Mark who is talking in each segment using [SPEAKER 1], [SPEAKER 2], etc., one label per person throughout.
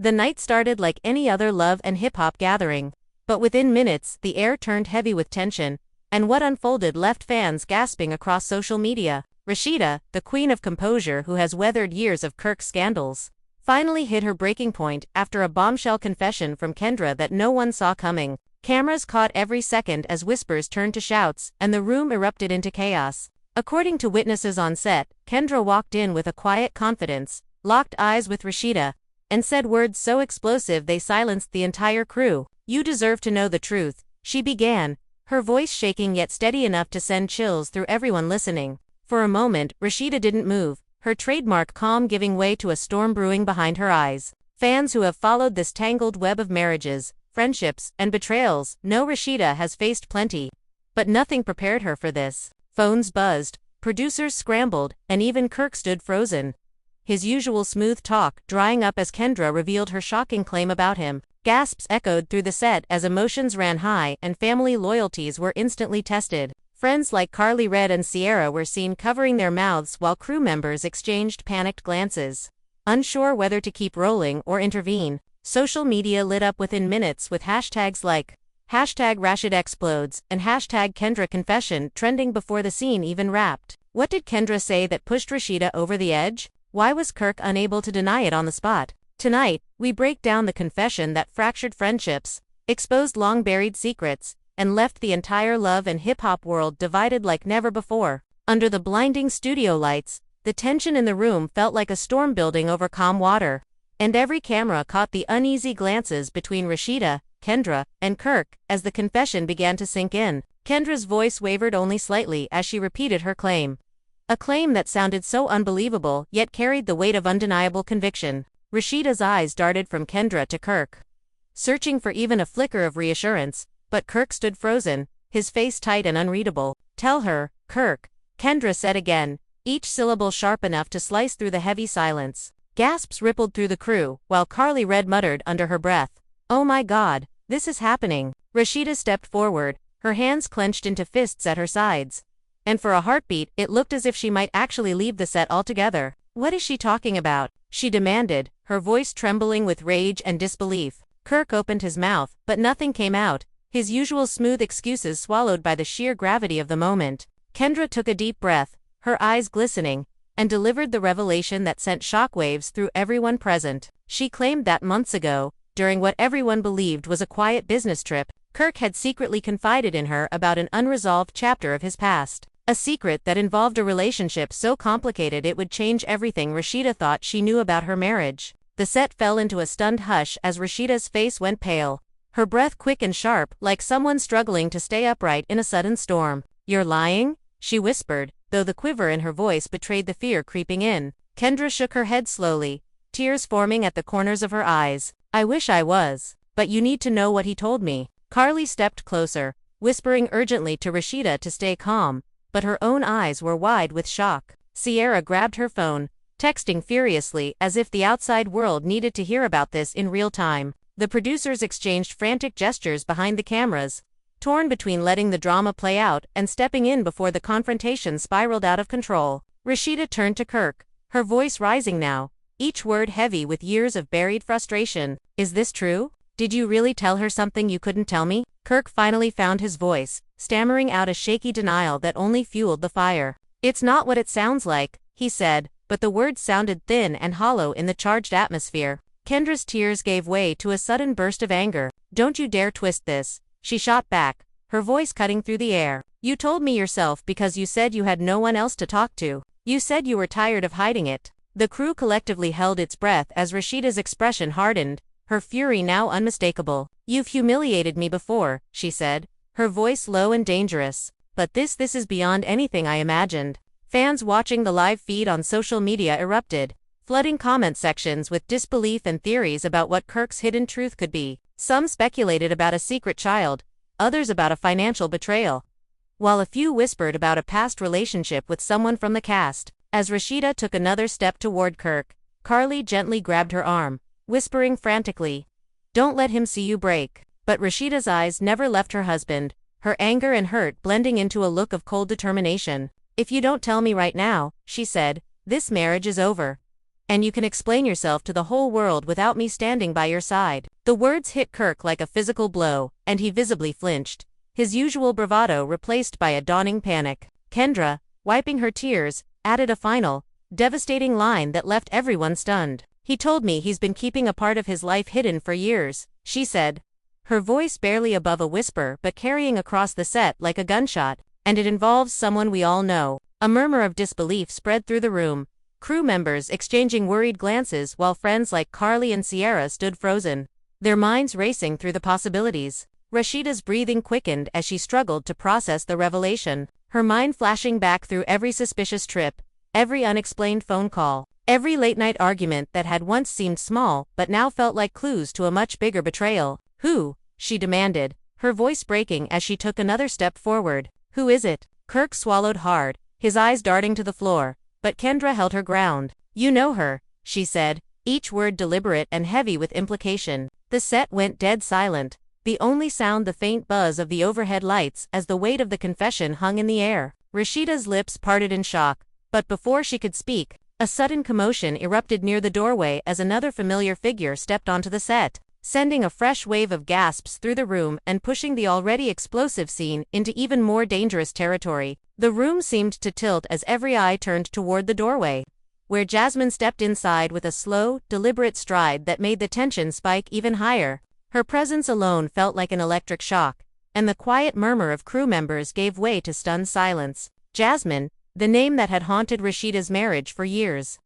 [SPEAKER 1] The night started like any other love and hip-hop gathering. But within minutes, the air turned heavy with tension, and what unfolded left fans gasping across social media. Rasheeda, the queen of composure who has weathered years of Kirk scandals, finally hit her breaking point after a bombshell confession from Kendra that no one saw coming. Cameras caught every second as whispers turned to shouts, and the room erupted into chaos. According to witnesses on set, Kendra walked in with a quiet confidence, locked eyes with Rasheeda, and said words so explosive they silenced the entire crew. "You deserve to know the truth," she began, her voice shaking yet steady enough to send chills through everyone listening. For a moment, Rasheeda didn't move, her trademark calm giving way to a storm brewing behind her eyes. Fans who have followed this tangled web of marriages, friendships, and betrayals know Rasheeda has faced plenty. But nothing prepared her for this. Phones buzzed, producers scrambled, and even Kirk stood frozen, his usual smooth talk drying up as Kendra revealed her shocking claim about him. Gasps echoed through the set as emotions ran high and family loyalties were instantly tested. Friends like Carly Red and Sierra were seen covering their mouths while crew members exchanged panicked glances, unsure whether to keep rolling or intervene. Social media lit up within minutes with hashtags like #RashidExplodes and #KendraConfession trending before the scene even wrapped. What did Kendra say that pushed Rasheeda over the edge? Why was Kirk unable to deny it on the spot? Tonight, we break down the confession that fractured friendships, exposed long-buried secrets, and left the entire love and hip-hop world divided like never before. Under the blinding studio lights, the tension in the room felt like a storm building over calm water, and every camera caught the uneasy glances between Rasheeda, Kendra, and Kirk as the confession began to sink in. Kendra's voice wavered only slightly as she repeated her claim. A claim that sounded so unbelievable yet carried the weight of undeniable conviction. Rasheeda's eyes darted from Kendra to Kirk, searching for even a flicker of reassurance, but Kirk stood frozen, his face tight and unreadable. "Tell her, Kirk," Kendra said again, each syllable sharp enough to slice through the heavy silence. Gasps rippled through the crew, while Carly Red muttered under her breath, "Oh my God, this is happening." Rasheeda stepped forward, her hands clenched into fists at her sides, and for a heartbeat it looked as if she might actually leave the set altogether. "What is she talking about?" she demanded, her voice trembling with rage and disbelief. Kirk opened his mouth, but nothing came out, his usual smooth excuses swallowed by the sheer gravity of the moment. Kendra took a deep breath, her eyes glistening, and delivered the revelation that sent shockwaves through everyone present. She claimed that months ago, during what everyone believed was a quiet business trip, Kirk had secretly confided in her about an unresolved chapter of his past. A secret that involved a relationship so complicated it would change everything Rasheeda thought she knew about her marriage. The set fell into a stunned hush as Rasheeda's face went pale, her breath quick and sharp like someone struggling to stay upright in a sudden storm. "You're lying?" she whispered, though the quiver in her voice betrayed the fear creeping in. Kendra shook her head slowly, tears forming at the corners of her eyes. "I wish I was. But you need to know what he told me." Carly stepped closer, whispering urgently to Rasheeda to stay calm, but her own eyes were wide with shock. Sierra grabbed her phone, texting furiously as if the outside world needed to hear about this in real time. The producers exchanged frantic gestures behind the cameras, torn between letting the drama play out and stepping in before the confrontation spiraled out of control. Rasheeda turned to Kirk, her voice rising now, each word heavy with years of buried frustration. "Is this true? Did you really tell her something you couldn't tell me?" Kirk finally found his voice, stammering out a shaky denial that only fueled the fire. "It's not what it sounds like," he said, but the words sounded thin and hollow in the charged atmosphere. Kendra's tears gave way to a sudden burst of anger. "Don't you dare twist this," she shot back, her voice cutting through the air. "You told me yourself because you said you had no one else to talk to. You said you were tired of hiding it." The crew collectively held its breath as Rasheeda's expression hardened, her fury now unmistakable. "You've humiliated me before," she said, her voice low and dangerous. "But this is beyond anything I imagined." Fans watching the live feed on social media erupted, flooding comment sections with disbelief and theories about what Kirk's hidden truth could be. Some speculated about a secret child, others about a financial betrayal, while a few whispered about a past relationship with someone from the cast. As Rasheeda took another step toward Kirk, Carly gently grabbed her arm, whispering frantically, "Don't let him see you break." But Rasheeda's eyes never left her husband, her anger and hurt blending into a look of cold determination. "If you don't tell me right now," she said, "this marriage is over. and you can explain yourself to the whole world without me standing by your side. The words hit Kirk like a physical blow, and he visibly flinched, his usual bravado replaced by a dawning panic. Kendra, wiping her tears, added a final, devastating line that left everyone stunned. He told me he's been keeping a part of his life hidden for years, she said, her voice barely above a whisper but carrying across the set like a gunshot, and it involves someone we all know. A murmur of disbelief spread through the room, crew members exchanging worried glances while friends like Carly and Sierra stood frozen, their minds racing through the possibilities. Rasheeda's breathing quickened as she struggled to process the revelation, her mind flashing back through every suspicious trip, every unexplained phone call, every late-night argument that had once seemed small but now felt like clues to a much bigger betrayal. Who? She demanded, her voice breaking as she took another step forward. Who is it? Kirk swallowed hard, his eyes darting to the floor, but Kendra held her ground. You know her, she said, each word deliberate and heavy with implication. The set went dead silent, the only sound the faint buzz of the overhead lights as the weight of the confession hung in the air. Rasheeda's lips parted in shock, but before she could speak, a sudden commotion erupted near the doorway as another familiar figure stepped onto the set, sending a fresh wave of gasps through the room and pushing the already explosive scene into even more dangerous territory. The room seemed to tilt as every eye turned toward the doorway, where Jasmine stepped inside with a slow, deliberate stride that made the tension spike even higher. Her presence alone felt like an electric shock, and the quiet murmur of crew members gave way to stunned silence. Jasmine, the name that had haunted Rasheeda's marriage for years.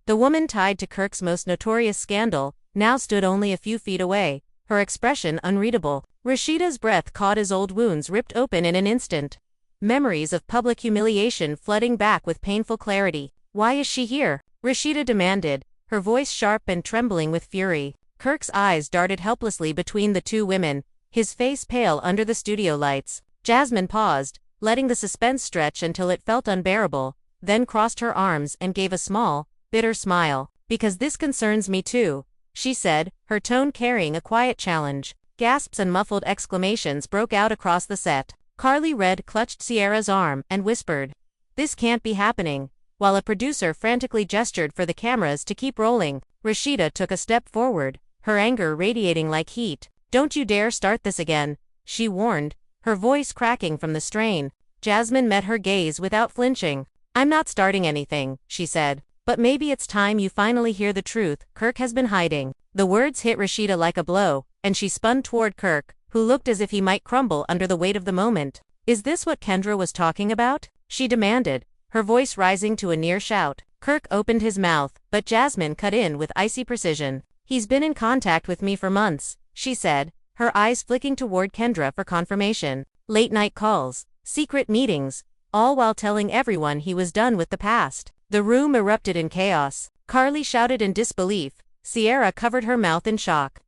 [SPEAKER 1] The woman tied to Kirk's most notorious scandal, now stood only a few feet away, her expression unreadable. Rasheeda's breath caught as old wounds ripped open in an instant, memories of public humiliation flooding back with painful clarity. Why is she here? Rasheeda demanded, her voice sharp and trembling with fury. Kirk's eyes darted helplessly between the two women, his face pale under the studio lights. Jasmine paused, letting the suspense stretch until it felt unbearable, then crossed her arms and gave a small, bitter smile. Because this concerns me too, she said, her tone carrying a quiet challenge. Gasps and muffled exclamations broke out across the set. Carly Red clutched Sierra's arm and whispered, "This can't be happening," while a producer frantically gestured for the cameras to keep rolling. Rasheeda took a step forward, her anger radiating like heat. "Don't you dare start this again," she warned, her voice cracking from the strain. Jasmine met her gaze without flinching. "I'm not starting anything," she said, "but maybe it's time you finally hear the truth Kirk has been hiding." The words hit Rasheeda like a blow, and she spun toward Kirk, who looked as if he might crumble under the weight of the moment. "Is this what Kendra was talking about?" she demanded, her voice rising to a near shout. Kirk opened his mouth, but Jasmine cut in with icy precision. "He's been in contact with me for months," she said, her eyes flicking toward Kendra for confirmation. Late-night calls, secret meetings, all while telling everyone he was done with the past. The room erupted in chaos. Carly shouted in disbelief, Sierra covered her mouth in shock,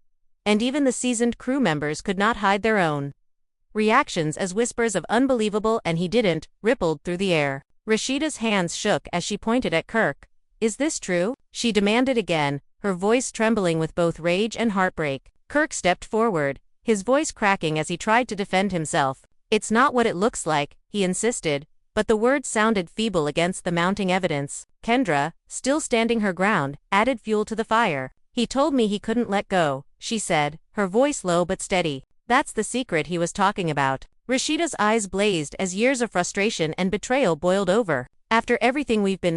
[SPEAKER 1] and even the seasoned crew members could not hide their own reactions as whispers of "unbelievable" and "he didn't" rippled through the air. Rasheeda's hands shook as she pointed at Kirk. "Is this true?" she demanded again, her voice trembling with both rage and heartbreak. Kirk stepped forward, his voice cracking as he tried to defend himself. "It's not what it looks like," he insisted, but the words sounded feeble against the mounting evidence. Kendra, still standing her ground, added fuel to the fire. "He told me he couldn't let go," she said, her voice low but steady. "That's the secret he was talking about." Rasheeda's eyes blazed as years of frustration and betrayal boiled over. "After everything we've been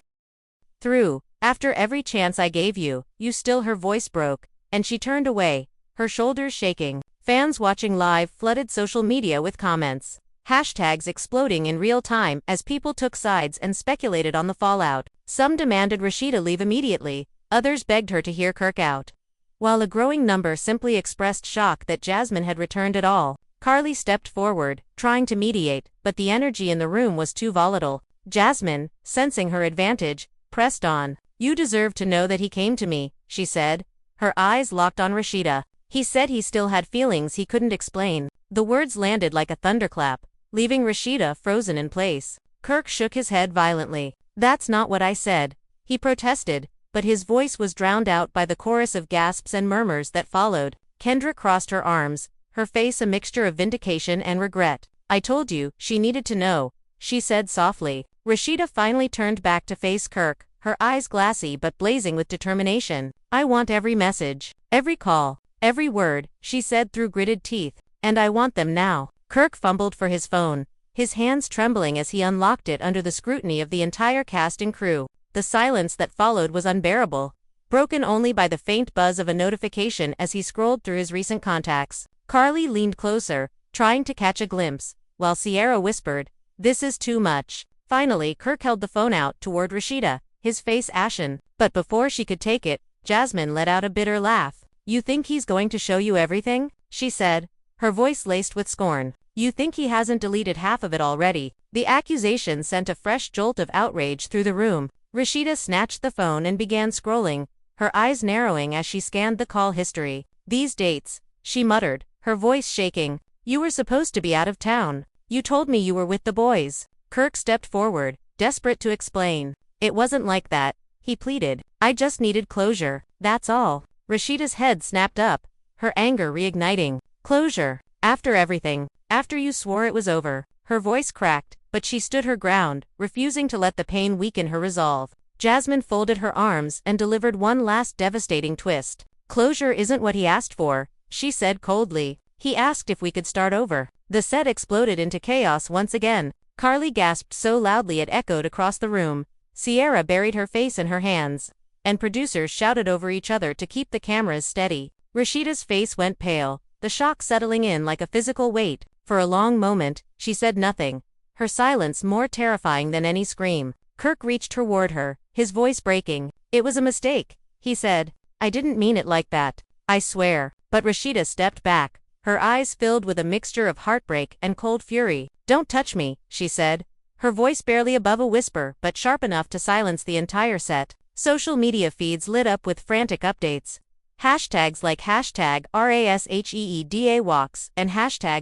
[SPEAKER 1] through, after every chance I gave you, you still..." Her voice broke, and she turned away, her shoulders shaking. Fans watching live flooded social media with comments, hashtags exploding in real time as people took sides and speculated on the fallout. Some demanded Rasheeda leave immediately, others begged her to hear Kirk out, while a growing number simply expressed shock that Jasmine had returned at all. Carly stepped forward, trying to mediate, but the energy in the room was too volatile. Jasmine, sensing her advantage, pressed on. "You deserve to know that he came to me," she said, her eyes locked on Rasheeda. "He said he still had feelings he couldn't explain." The words landed like a thunderclap, leaving Rasheeda frozen in place. Kirk shook his head violently. "That's not what I said," he protested, but his voice was drowned out by the chorus of gasps and murmurs that followed. Kendra crossed her arms, her face a mixture of vindication and regret. "I told you, she needed to know," she said softly. Rasheeda finally turned back to face Kirk, her eyes glassy but blazing with determination. "I want every message, every call, every word," she said through gritted teeth. "And I want them now." Kirk fumbled for his phone, his hands trembling as he unlocked it under the scrutiny of the entire cast and crew. The silence that followed was unbearable, broken only by the faint buzz of a notification as he scrolled through his recent contacts. Carly leaned closer, trying to catch a glimpse, while Sierra whispered, "This is too much." Finally, Kirk held the phone out toward Rasheeda, his face ashen. But before she could take it, Jasmine let out a bitter laugh. "You think he's going to show you everything?" she said, her voice laced with scorn. "You think he hasn't deleted half of it already?" The accusation sent a fresh jolt of outrage through the room. Rasheeda snatched the phone and began scrolling, her eyes narrowing as she scanned the call history. "These dates," she muttered, her voice shaking. "You were supposed to be out of town. You told me you were with the boys." Kirk stepped forward, desperate to explain. "It wasn't like that," he pleaded. "I just needed closure, that's all." Rasheeda's head snapped up, her anger reigniting. "Closure? After everything? After you swore it was over?" Her voice cracked, but she stood her ground, refusing to let the pain weaken her resolve. Jasmine folded her arms and delivered one last devastating twist. "Closure isn't what he asked for," she said coldly. "He asked if we could start over." The set exploded into chaos once again. Carly gasped so loudly it echoed across the room. Sierra buried her face in her hands, and producers shouted over each other to keep the cameras steady. Rasheeda's face went pale, the shock settling in like a physical weight. For a long moment, she said nothing, her silence more terrifying than any scream. Kirk reached toward her, his voice breaking. "It was a mistake," he said. "I didn't mean it like that. I swear." But Rasheeda stepped back, her eyes filled with a mixture of heartbreak and cold fury. "Don't touch me," she said, her voice barely above a whisper but sharp enough to silence the entire set. Social media feeds lit up with frantic updates. Hashtags like #RASHEEDA walks and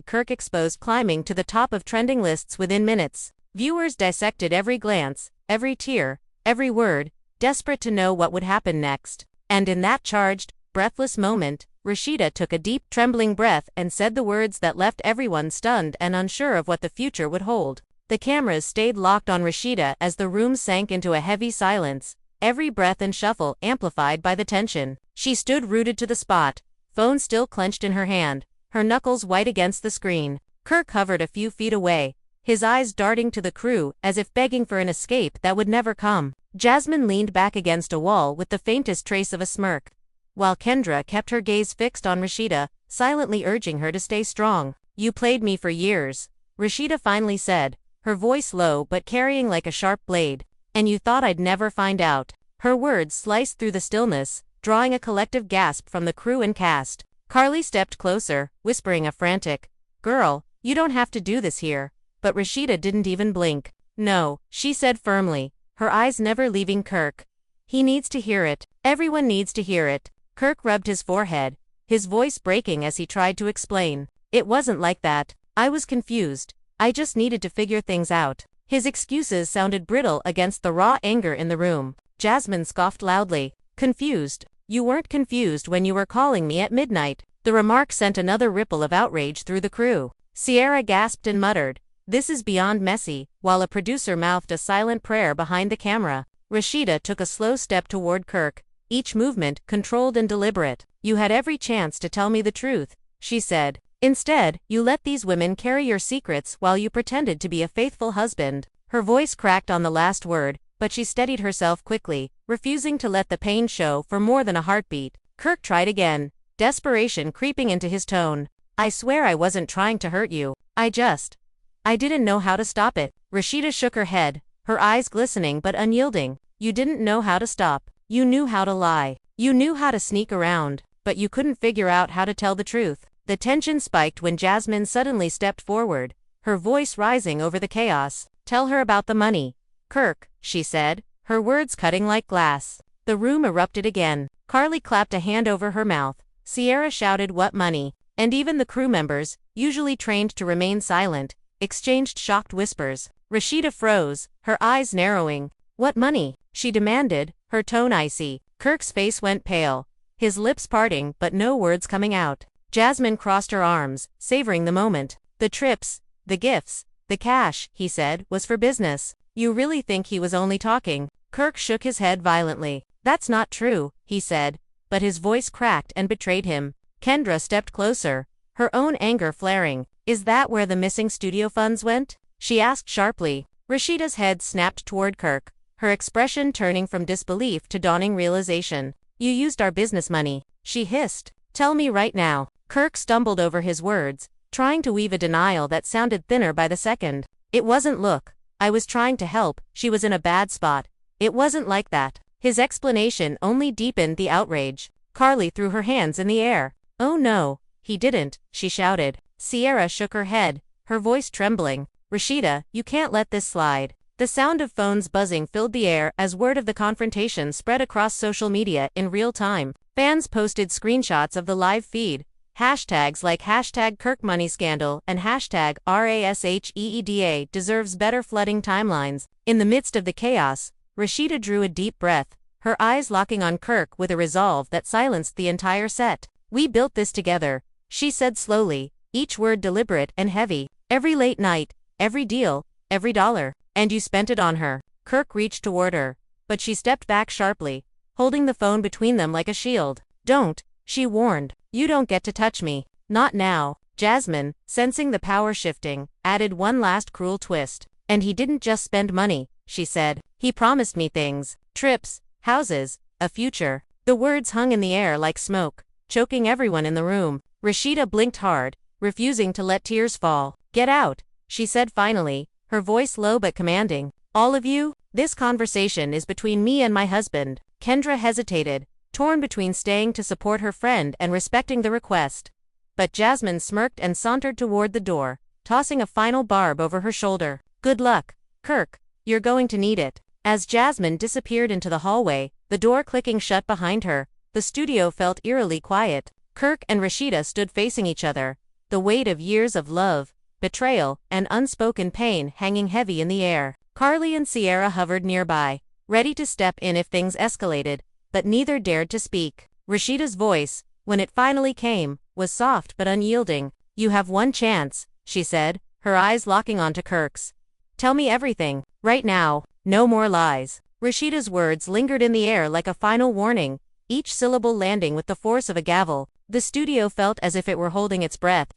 [SPEAKER 1] #Kirk exposed climbing to the top of trending lists within minutes. Viewers dissected every glance, every tear, every word, desperate to know what would happen next. And in that charged, breathless moment, Rasheeda took a deep, trembling breath and said the words that left everyone stunned and unsure of what the future would hold. The cameras stayed locked on Rasheeda as the room sank into a heavy silence, every breath and shuffle amplified by the tension. She stood rooted to the spot, phone still clenched in her hand, her knuckles white against the screen. Kirk hovered a few feet away, his eyes darting to the crew as if begging for an escape that would never come. Jasmine leaned back against a wall with the faintest trace of a smirk, while Kendra kept her gaze fixed on Rasheeda, silently urging her to stay strong. "You played me for years," Rasheeda finally said, her voice low but carrying like a sharp blade. "And you thought I'd never find out." Her words sliced through the stillness, drawing a collective gasp from the crew and cast. Carly stepped closer, whispering a frantic, "Girl, you don't have to do this here." But Rasheeda didn't even blink. "No," she said firmly, her eyes never leaving Kirk. "He needs to hear it. Everyone needs to hear it." Kirk rubbed his forehead, his voice breaking as he tried to explain. "It wasn't like that. I was confused. I just needed to figure things out." His excuses sounded brittle against the raw anger in the room. Jasmine scoffed loudly. "Confused? You weren't confused when you were calling me at midnight." The remark sent another ripple of outrage through the crew. Sierra gasped and muttered, "This is beyond messy," while a producer mouthed a silent prayer behind the camera. Rasheeda took a slow step toward Kirk, each movement controlled and deliberate. "You had every chance to tell me the truth," she said. "Instead, you let these women carry your secrets while you pretended to be a faithful husband." Her voice cracked on the last word, but she steadied herself quickly, refusing to let the pain show for more than a heartbeat. Kirk tried again, desperation creeping into his tone. "I swear I wasn't trying to hurt you. I didn't know how to stop it." Rasheeda shook her head, her eyes glistening but unyielding. "You didn't know how to stop. You knew how to lie. You knew how to sneak around, but you couldn't figure out how to tell the truth." The tension spiked when Jasmine suddenly stepped forward, her voice rising over the chaos. "Tell her about the money, Kirk," she said, her words cutting like glass. The room erupted again. Carly clapped a hand over her mouth. Sierra shouted, "What money?" And even the crew members, usually trained to remain silent, exchanged shocked whispers. Rasheeda froze, her eyes narrowing. "What money?" she demanded, her tone icy. Kirk's face went pale, his lips parting but no words coming out. Jasmine crossed her arms, savoring the moment. "The trips, the gifts, the cash," he said, "was for business." "You really think he was only talking?" Kirk shook his head violently. That's not true, he said, but his voice cracked and betrayed him. Kendra stepped closer, her own anger flaring. Is that where the missing studio funds went? She asked sharply. Rasheeda's head snapped toward Kirk, her expression turning from disbelief to dawning realization. You used our business money, she hissed. Tell me right now. Kirk stumbled over his words, trying to weave a denial that sounded thinner by the second. It wasn't. Look, I was trying to help, she was in a bad spot. It wasn't like that. His explanation only deepened the outrage. Carly threw her hands in the air. Oh no, he didn't, she shouted. Sierra shook her head, her voice trembling. Rasheeda, you can't let this slide. The sound of phones buzzing filled the air as word of the confrontation spread across social media in real time. Fans posted screenshots of the live feed. Hashtags like hashtag Kirk money scandal and hashtag RASHEEDA deserves better flooding timelines. In the midst of the chaos, Rasheeda drew a deep breath, her eyes locking on Kirk with a resolve that silenced the entire set. We built this together, she said slowly, each word deliberate and heavy. Every late night, every deal, every dollar. And you spent it on her. Kirk reached toward her, but she stepped back sharply, holding the phone between them like a shield. Don't, she warned. You don't get to touch me. Not now. Jasmine, sensing the power shifting, added one last cruel twist. And he didn't just spend money, she said. He promised me things. Trips, houses, a future. The words hung in the air like smoke, choking everyone in the room. Rasheeda blinked hard, refusing to let tears fall. Get out, she said finally, her voice low but commanding. All of you, this conversation is between me and my husband. Kendra hesitated, torn between staying to support her friend and respecting the request. But Jasmine smirked and sauntered toward the door, tossing a final barb over her shoulder. Good luck, Kirk, you're going to need it. As Jasmine disappeared into the hallway, the door clicking shut behind her, the studio felt eerily quiet. Kirk and Rasheeda stood facing each other, the weight of years of love, betrayal, and unspoken pain hanging heavy in the air. Carly and Sierra hovered nearby, ready to step in if things escalated, but neither dared to speak. Rasheeda's voice, when it finally came, was soft but unyielding. You have one chance, she said, her eyes locking onto Kirk's. Tell me everything, right now, no more lies. Rasheeda's words lingered in the air like a final warning, each syllable landing with the force of a gavel. The studio felt as if it were holding its breath,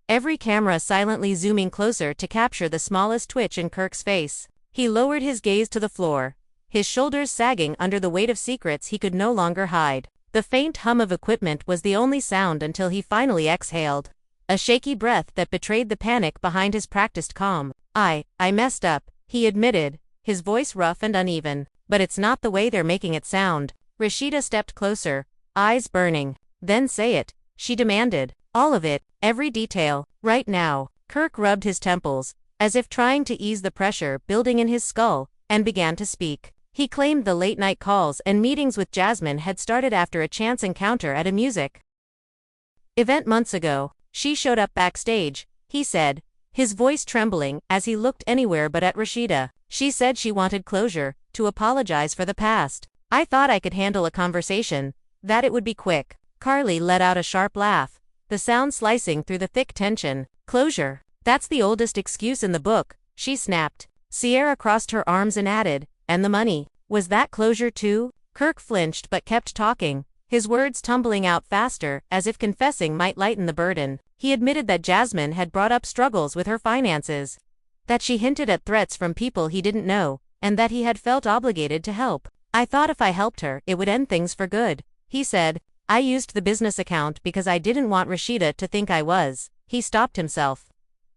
[SPEAKER 1] every camera silently zooming closer to capture the smallest twitch in Kirk's face. He lowered his gaze to the floor, his shoulders sagging under the weight of secrets he could no longer hide. The faint hum of equipment was the only sound until he finally exhaled, a shaky breath that betrayed the panic behind his practiced calm. I messed up, he admitted, his voice rough and uneven. But it's not the way they're making it sound. Rasheeda stepped closer, eyes burning. Then say it, she demanded. All of it, every detail, right now. Kirk rubbed his temples, as if trying to ease the pressure building in his skull, and began to speak. He claimed the late-night calls and meetings with Jasmine had started after a chance encounter at a music event months ago. She showed up backstage, he said, his voice trembling as he looked anywhere but at Rasheeda. She said she wanted closure, to apologize for the past. I thought I could handle a conversation, that it would be quick. Carly let out a sharp laugh, the sound slicing through the thick tension. Closure. That's the oldest excuse in the book, she snapped. Sierra crossed her arms and added, and the money. Was that closure too? Kirk flinched but kept talking, his words tumbling out faster, as if confessing might lighten the burden. He admitted that Jasmine had brought up struggles with her finances, that she hinted at threats from people he didn't know, and that he had felt obligated to help. I thought if I helped her, it would end things for good, he said. I used the business account because I didn't want Rasheeda to think I was. He stopped himself,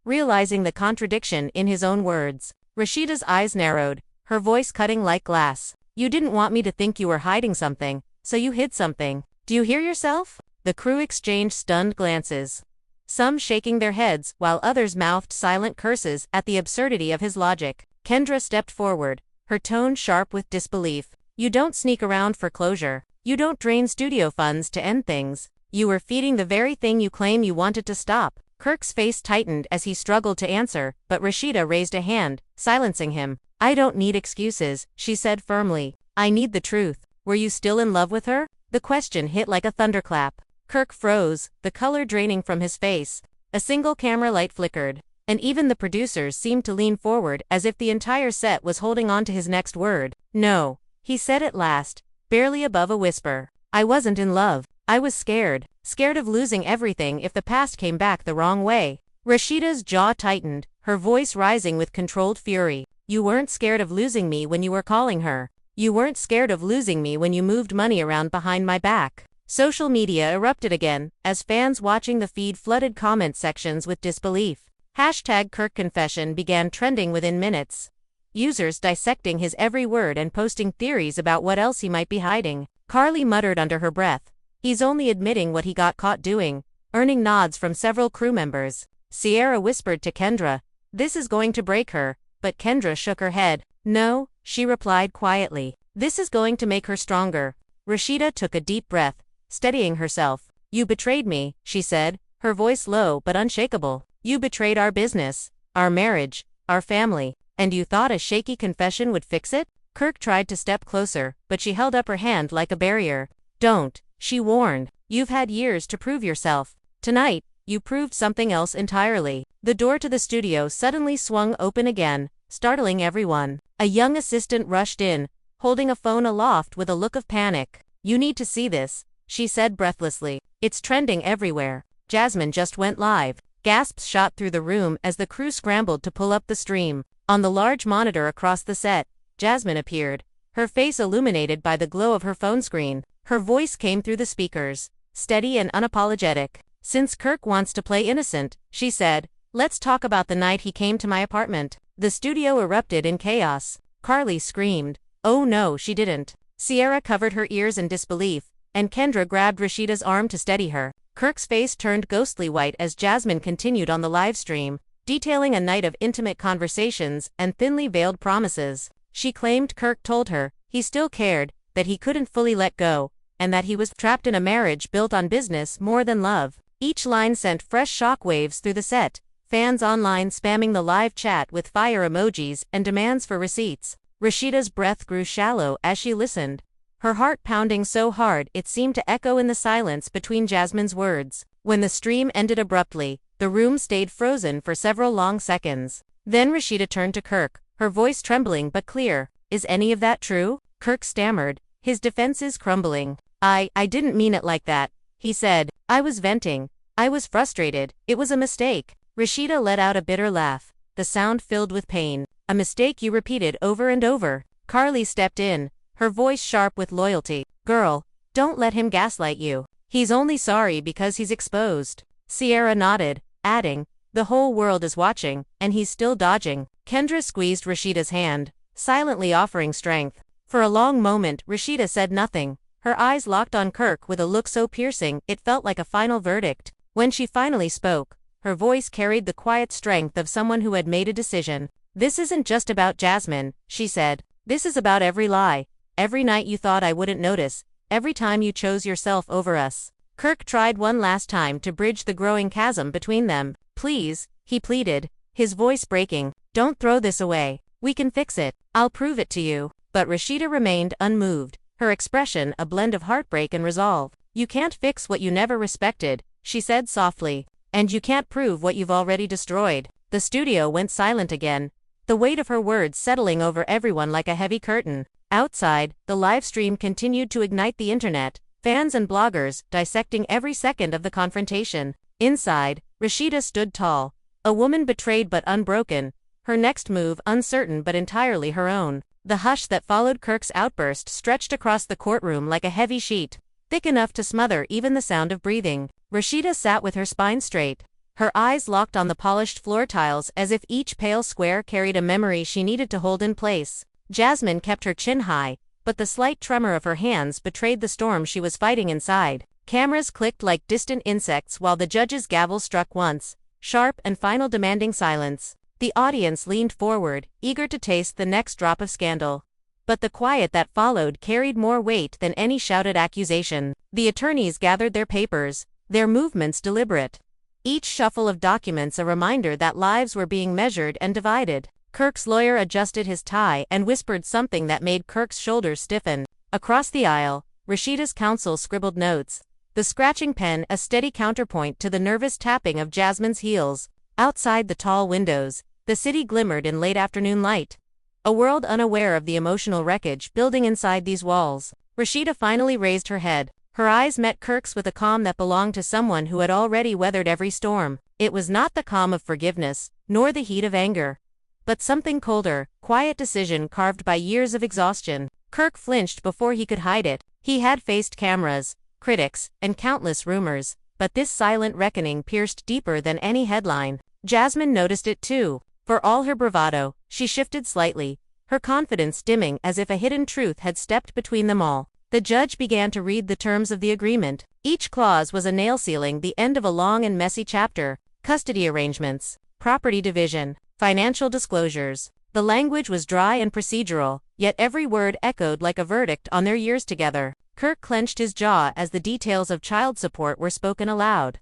[SPEAKER 1] realizing the contradiction in his own words. Rasheeda's eyes narrowed, her voice cutting like glass. You didn't want me to think you were hiding something, so you hid something. Do you hear yourself? The crew exchanged stunned glances, some shaking their heads while others mouthed silent curses at the absurdity of his logic. Kendra stepped forward, her tone sharp with disbelief. You don't sneak around for closure. You don't drain studio funds to end things. You were feeding the very thing you claim you wanted to stop. Kirk's face tightened as he struggled to answer, but Rasheeda raised a hand, silencing him. I don't need excuses, she said firmly. I need the truth. Were you still in love with her? The question hit like a thunderclap. Kirk froze, the color draining from his face. A single camera light flickered, and even the producers seemed to lean forward as if the entire set was holding on to his next word. No, he said at last, barely above a whisper. I wasn't in love. I was scared. Scared of losing everything if the past came back the wrong way. Rasheeda's jaw tightened, her voice rising with controlled fury. You weren't scared of losing me when you were calling her. You weren't scared of losing me when you moved money around behind my back. Social media erupted again, as fans watching the feed flooded comment sections with disbelief. #KirkConfession began trending within minutes. Users dissecting his every word and posting theories about what else he might be hiding. Carly muttered under her breath. He's only admitting what he got caught doing, earning nods from several crew members. Sierra whispered to Kendra, this is going to break her, but Kendra shook her head. No, she replied quietly. This is going to make her stronger. Rasheeda took a deep breath, steadying herself. You betrayed me, she said, her voice low but unshakable. You betrayed our business, our marriage, our family, and you thought a shaky confession would fix it? Kirk tried to step closer, but she held up her hand like a barrier. Don't, she warned. You've had years to prove yourself. Tonight, you proved something else entirely. The door to the studio suddenly swung open again, startling everyone. A young assistant rushed in, holding a phone aloft with a look of panic. You need to see this, she said breathlessly. It's trending everywhere. Jasmine just went live. Gasps shot through the room as the crew scrambled to pull up the stream. On the large monitor across the set, Jasmine appeared, her face illuminated by the glow of her phone screen. Her voice came through the speakers, steady and unapologetic. Since Kirk wants to play innocent, she said, let's talk about the night he came to my apartment. The studio erupted in chaos. Carly screamed. Oh no, she didn't. Sierra covered her ears in disbelief, and Kendra grabbed Rasheeda's arm to steady her. Kirk's face turned ghostly white as Jasmine continued on the live stream, detailing a night of intimate conversations and thinly veiled promises. She claimed Kirk told her he still cared, that he couldn't fully let go, and that he was trapped in a marriage built on business more than love. Each line sent fresh shockwaves through the set, fans online spamming the live chat with fire emojis and demands for receipts. Rasheeda's breath grew shallow as she listened, her heart pounding so hard it seemed to echo in the silence between Jasmine's words. When the stream ended abruptly, the room stayed frozen for several long seconds. Then Rasheeda turned to Kirk, her voice trembling but clear. Is any of that true? Kirk stammered, his defenses crumbling. I didn't mean it like that, he said. I was venting. I was frustrated. It was a mistake. Rasheeda let out a bitter laugh, the sound filled with pain. A mistake you repeated over and over. Carly stepped in, her voice sharp with loyalty. Girl, don't let him gaslight you. He's only sorry because he's exposed. Sierra nodded, adding, the whole world is watching, and he's still dodging. Kendra squeezed Rasheeda's hand, silently offering strength. For a long moment, Rasheeda said nothing, her eyes locked on Kirk with a look so piercing it felt like a final verdict. When she finally spoke, her voice carried the quiet strength of someone who had made a decision. This isn't just about Jasmine, she said. This is about every lie, every night you thought I wouldn't notice, every time you chose yourself over us. Kirk tried one last time to bridge the growing chasm between them. Please, he pleaded, his voice breaking. Don't throw this away. We can fix it. I'll prove it to you. But Rasheeda remained unmoved, her expression a blend of heartbreak and resolve. You can't fix what you never respected, she said softly. And you can't prove what you've already destroyed. The studio went silent again, the weight of her words settling over everyone like a heavy curtain. Outside, the live stream continued to ignite the internet, fans and bloggers dissecting every second of the confrontation. Inside, Rasheeda stood tall, a woman betrayed but unbroken, her next move uncertain but entirely her own. The hush that followed Kirk's outburst stretched across the courtroom like a heavy sheet, thick enough to smother even the sound of breathing. Rasheeda sat with her spine straight, her eyes locked on the polished floor tiles as if each pale square carried a memory she needed to hold in place. Jasmine kept her chin high, but the slight tremor of her hands betrayed the storm she was fighting inside. Cameras clicked like distant insects while the judge's gavel struck once, sharp and final, demanding silence. The audience leaned forward, eager to taste the next drop of scandal. But the quiet that followed carried more weight than any shouted accusation. The attorneys gathered their papers, their movements deliberate. Each shuffle of documents a reminder that lives were being measured and divided. Kirk's lawyer adjusted his tie and whispered something that made Kirk's shoulders stiffen. Across the aisle, Rasheeda's counsel scribbled notes, the scratching pen a steady counterpoint to the nervous tapping of Jasmine's heels. Outside the tall windows, the city glimmered in late afternoon light. a world unaware of the emotional wreckage building inside these walls. Rasheeda finally raised her head. Her eyes met Kirk's with a calm that belonged to someone who had already weathered every storm. It was not the calm of forgiveness, nor the heat of anger, but something colder, quiet decision carved by years of exhaustion. Kirk flinched before he could hide it. He had faced cameras, critics, and countless rumors, but this silent reckoning pierced deeper than any headline. Jasmine noticed it too. For all her bravado, she shifted slightly, her confidence dimming as if a hidden truth had stepped between them all. The judge began to read the terms of the agreement. Each clause was a nail sealing the end of a long and messy chapter: custody arrangements, property division, financial disclosures. The language was dry and procedural, yet every word echoed like a verdict on their years together. Kirk clenched his jaw as the details of child support were spoken aloud.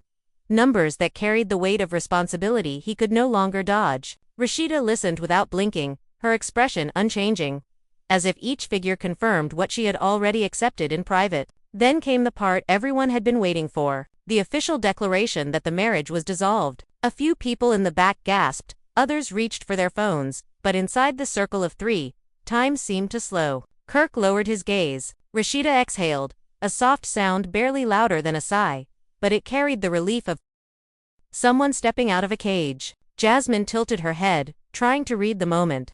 [SPEAKER 1] Numbers that carried the weight of responsibility he could no longer dodge. Rasheeda listened without blinking, her expression unchanging, as if each figure confirmed what she had already accepted in private. Then came the part everyone had been waiting for, the official declaration that the marriage was dissolved. A few people in the back gasped, others reached for their phones, but inside the circle of three, time seemed to slow. Kirk lowered his gaze. Rasheeda exhaled, a soft sound barely louder than a sigh, but it carried the relief of someone stepping out of a cage. Jasmine tilted her head, trying to read the moment,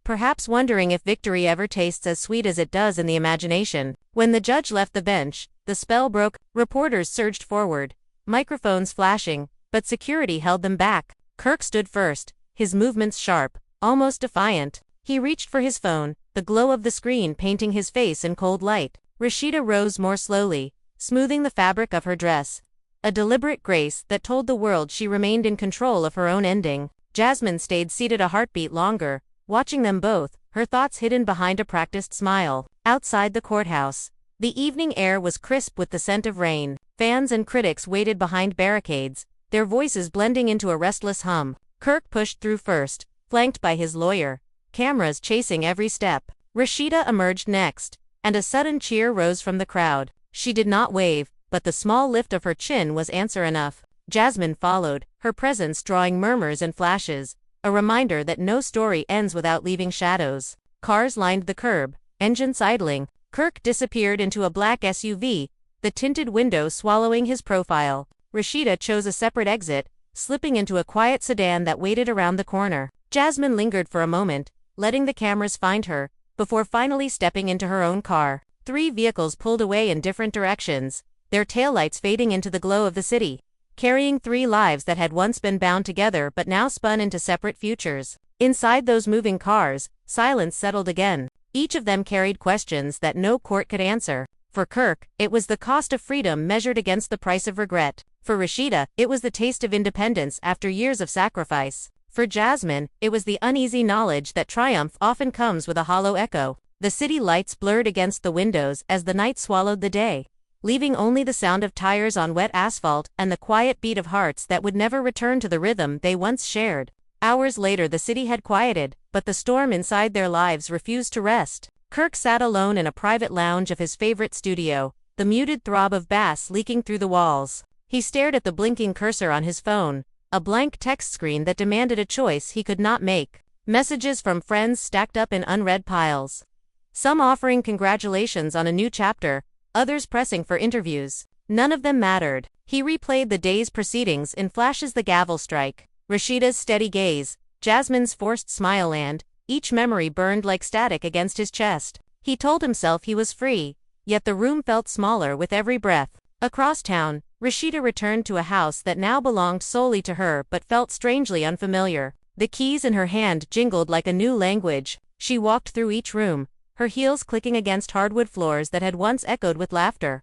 [SPEAKER 1] perhaps wondering if victory ever tastes as sweet as it does in the imagination. When the judge left the bench, the spell broke. Reporters surged forward, microphones flashing, but security held them back. Kirk stood first, his movements sharp, almost defiant. He reached for his phone, the glow of the screen painting his face in cold light. Rasheeda rose more slowly, smoothing the fabric of her dress, a deliberate grace that told the world she remained in control of her own ending. Jasmine stayed seated a heartbeat longer, watching them both, her thoughts hidden behind a practiced smile. Outside the courthouse, the evening air was crisp with the scent of rain. Fans and critics waited behind barricades, their voices blending into a restless hum. Kirk pushed through first, flanked by his lawyer, cameras chasing every step. Rasheeda emerged next, and a sudden cheer rose from the crowd. She did not wave, but the small lift of her chin was answer enough. Jasmine followed, her presence drawing murmurs and flashes, a reminder that no story ends without leaving shadows. Cars lined the curb, engines idling. Kirk disappeared into a black SUV, the tinted window swallowing his profile. Rasheeda chose a separate exit, slipping into a quiet sedan that waited around the corner. Jasmine lingered for a moment, letting the cameras find her, before finally stepping into her own car. 3 vehicles pulled away in different directions, their taillights fading into the glow of the city, carrying 3 lives that had once been bound together but now spun into separate futures. Inside those moving cars, silence settled again. Each of them carried questions that no court could answer. For Kirk, it was the cost of freedom measured against the price of regret. For Rasheeda, it was the taste of independence after years of sacrifice. For Jasmine, it was the uneasy knowledge that triumph often comes with a hollow echo. The city lights blurred against the windows as the night swallowed the day, leaving only the sound of tires on wet asphalt and the quiet beat of hearts that would never return to the rhythm they once shared. Hours later the city had quieted, but the storm inside their lives refused to rest. Kirk sat alone in a private lounge of his favorite studio, the muted throb of bass leaking through the walls. He stared at the blinking cursor on his phone, a blank text screen that demanded a choice he could not make. Messages from friends stacked up in unread piles, some offering congratulations on a new chapter, others pressing for interviews. None of them mattered. He replayed the day's proceedings in flashes: the gavel strike, Rasheeda's steady gaze, Jasmine's forced smile, and each memory burned like static against his chest. He told himself he was free, yet the room felt smaller with every breath. Across town, Rasheeda returned to a house that now belonged solely to her but felt strangely unfamiliar. The keys in her hand jingled like a new language. She walked through each room, her heels clicking against hardwood floors that had once echoed with laughter,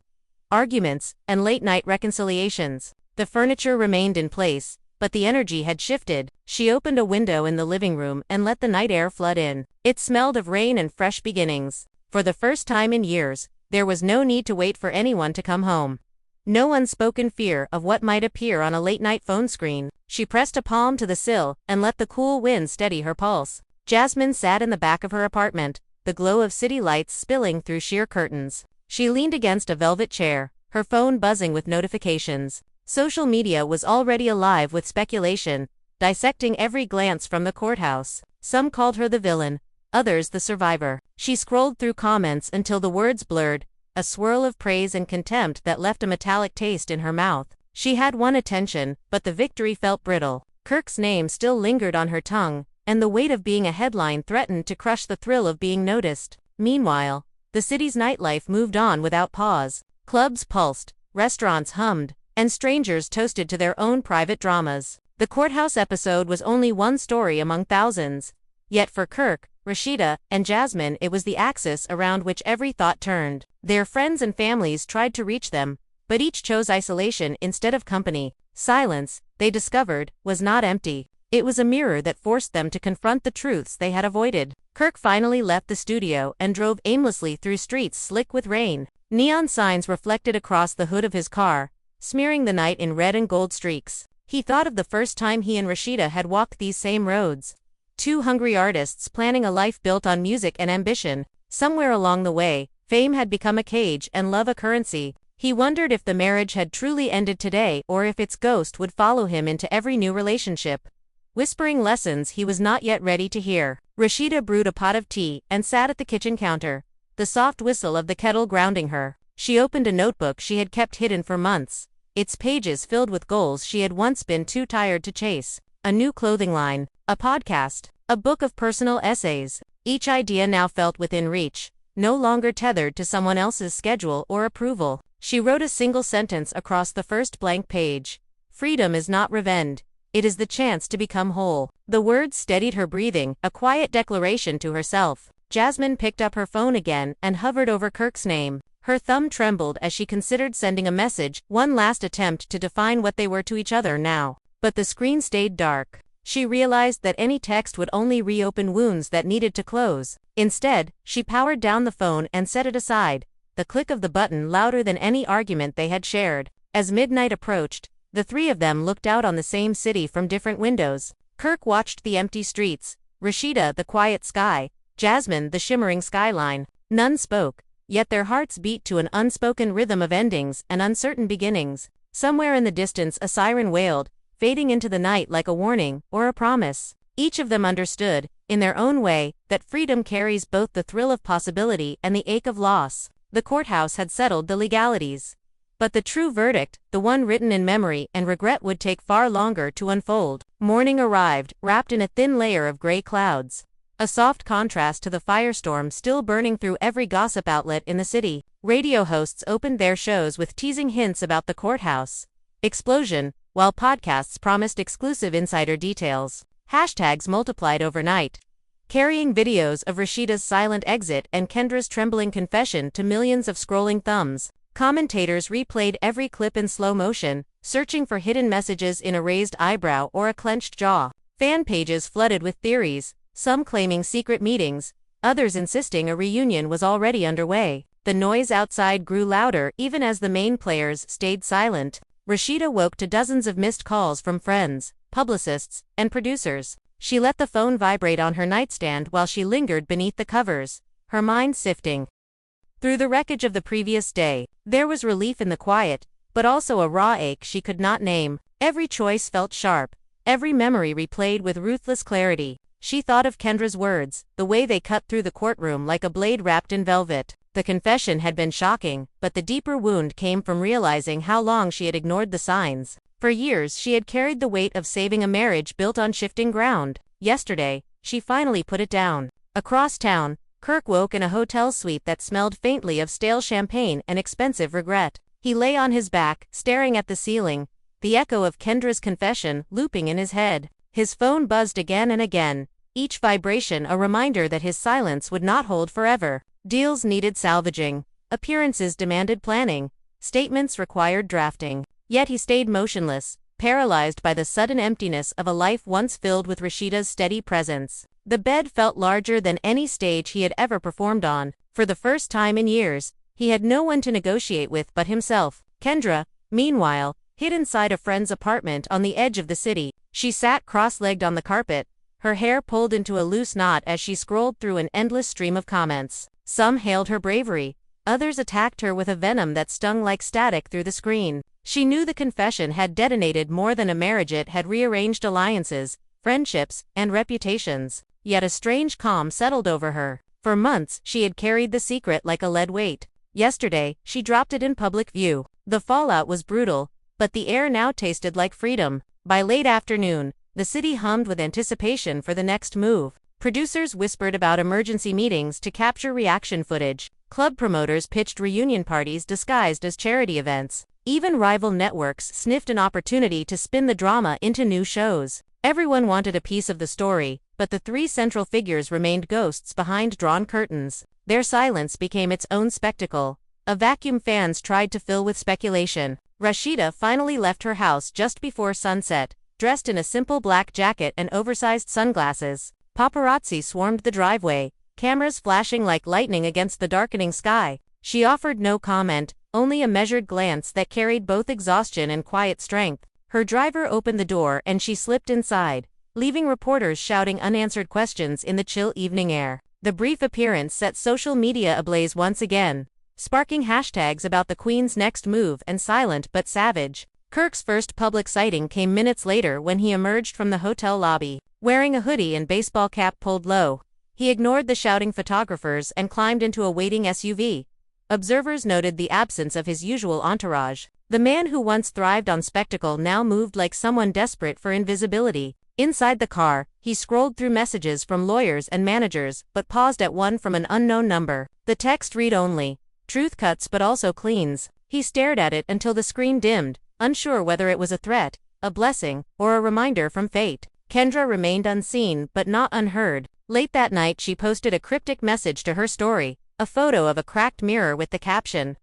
[SPEAKER 1] arguments, and late-night reconciliations. The furniture remained in place, but the energy had shifted. She opened a window in the living room and let the night air flood in. It smelled of rain and fresh beginnings. For the first time in years, there was no need to wait for anyone to come home. No unspoken fear of what might appear on a late-night phone screen. She pressed a palm to the sill and let the cool wind steady her pulse. Jasmine sat in the back of her apartment, the glow of city lights spilling through sheer curtains. She leaned against a velvet chair, her phone buzzing with notifications. Social media was already alive with speculation, dissecting every glance from the courthouse. Some called her the villain, others the survivor. She scrolled through comments until the words blurred, a swirl of praise and contempt that left a metallic taste in her mouth. She had won attention, but the victory felt brittle. Kirk's name still lingered on her tongue, and the weight of being a headline threatened to crush the thrill of being noticed. Meanwhile, the city's nightlife moved on without pause. Clubs pulsed, restaurants hummed, and strangers toasted to their own private dramas. The courthouse episode was only one story among thousands. Yet for Kirk, Rasheeda, and Jasmine, it was the axis around which every thought turned. Their friends and families tried to reach them, but each chose isolation instead of company. Silence, they discovered, was not empty. It was a mirror that forced them to confront the truths they had avoided. Kirk finally left the studio and drove aimlessly through streets slick with rain. Neon signs reflected across the hood of his car, smearing the night in red and gold streaks. He thought of the first time he and Rasheeda had walked these same roads. Two hungry artists planning a life built on music and ambition. Somewhere along the way, fame had become a cage and love a currency. He wondered if the marriage had truly ended today or if its ghost would follow him into every new relationship, whispering lessons he was not yet ready to hear. Rasheeda brewed a pot of tea and sat at the kitchen counter, the soft whistle of the kettle grounding her. She opened a notebook she had kept hidden for months, its pages filled with goals she had once been too tired to chase. A new clothing line, a podcast, a book of personal essays. Each idea now felt within reach, no longer tethered to someone else's schedule or approval. She wrote a single sentence across the first blank page. Freedom is not revenge. It is the chance to become whole. The words steadied her breathing, a quiet declaration to herself. Jasmine picked up her phone again and hovered over Kirk's name. Her thumb trembled as she considered sending a message, one last attempt to define what they were to each other now. But the screen stayed dark. She realized that any text would only reopen wounds that needed to close. Instead, she powered down the phone and set it aside, the click of the button louder than any argument they had shared. As midnight approached, the three of them looked out on the same city from different windows. Kirk watched the empty streets, Rasheeda the quiet sky, Jasmine the shimmering skyline. None spoke, yet their hearts beat to an unspoken rhythm of endings and uncertain beginnings. Somewhere in the distance a siren wailed, fading into the night like a warning or a promise. Each of them understood, in their own way, that freedom carries both the thrill of possibility and the ache of loss. The courthouse had settled the legalities. But the true verdict, the one written in memory and regret, would take far longer to unfold. Morning arrived, wrapped in a thin layer of gray clouds. A soft contrast to the firestorm still burning through every gossip outlet in the city. Radio hosts opened their shows with teasing hints about the courthouse explosion, while podcasts promised exclusive insider details. Hashtags multiplied overnight, carrying videos of Rasheeda's silent exit and Kendra's trembling confession to millions of scrolling thumbs. Commentators replayed every clip in slow motion, searching for hidden messages in a raised eyebrow or a clenched jaw. Fan pages flooded with theories, some claiming secret meetings, others insisting a reunion was already underway. The noise outside grew louder even as the main players stayed silent. Rasheeda woke to dozens of missed calls from friends, publicists, and producers. She let the phone vibrate on her nightstand while she lingered beneath the covers, her mind sifting through the wreckage of the previous day. There was relief in the quiet, but also a raw ache she could not name. Every choice felt sharp, every memory replayed with ruthless clarity. She thought of Kendra's words, the way they cut through the courtroom like a blade wrapped in velvet. The confession had been shocking, but the deeper wound came from realizing how long she had ignored the signs. For years she had carried the weight of saving a marriage built on shifting ground. Yesterday, she finally put it down. Across town, Kirk woke in a hotel suite that smelled faintly of stale champagne and expensive regret. He lay on his back, staring at the ceiling, the echo of Kendra's confession looping in his head. His phone buzzed again and again, each vibration a reminder that his silence would not hold forever. Deals needed salvaging, appearances demanded planning, statements required drafting. Yet he stayed motionless, paralyzed by the sudden emptiness of a life once filled with Rasheeda's steady presence. The bed felt larger than any stage he had ever performed on. For the first time in years, he had no one to negotiate with but himself. Kendra, meanwhile, hid inside a friend's apartment on the edge of the city. She sat cross-legged on the carpet, her hair pulled into a loose knot as she scrolled through an endless stream of comments. Some hailed her bravery, others attacked her with a venom that stung like static through the screen. She knew the confession had detonated more than a marriage. It had rearranged alliances, friendships, and reputations. yet a strange calm settled over her. For months, she had carried the secret like a lead weight. Yesterday, she dropped it in public view. The fallout was brutal, but the air now tasted like freedom. By late afternoon, the city hummed with anticipation for the next move. Producers whispered about emergency meetings to capture reaction footage. Club promoters pitched reunion parties disguised as charity events. Even rival networks sniffed an opportunity to spin the drama into new shows. Everyone wanted a piece of the story, but the three central figures remained ghosts behind drawn curtains. Their silence became its own spectacle. A vacuum fans tried to fill with speculation. Rasheeda finally left her house just before sunset, dressed in a simple black jacket and oversized sunglasses. Paparazzi swarmed the driveway, cameras flashing like lightning against the darkening sky. She offered no comment, only a measured glance that carried both exhaustion and quiet strength. Her driver opened the door and she slipped inside, leaving reporters shouting unanswered questions in the chill evening air. The brief appearance set social media ablaze once again, sparking hashtags about the Queen's next move and silent but savage. Kirk's first public sighting came minutes later when he emerged from the hotel lobby, wearing a hoodie and baseball cap pulled low. He ignored the shouting photographers and climbed into a waiting SUV. Observers noted the absence of his usual entourage. The man who once thrived on spectacle now moved like someone desperate for invisibility. Inside the car, he scrolled through messages from lawyers and managers, but paused at one from an unknown number. The text read only, "Truth cuts but also cleans." He stared at it until the screen dimmed, unsure whether it was a threat, a blessing, or a reminder from fate. Kendra remained unseen but not unheard. Late that night she posted a cryptic message to her story, a photo of a cracked mirror with the caption,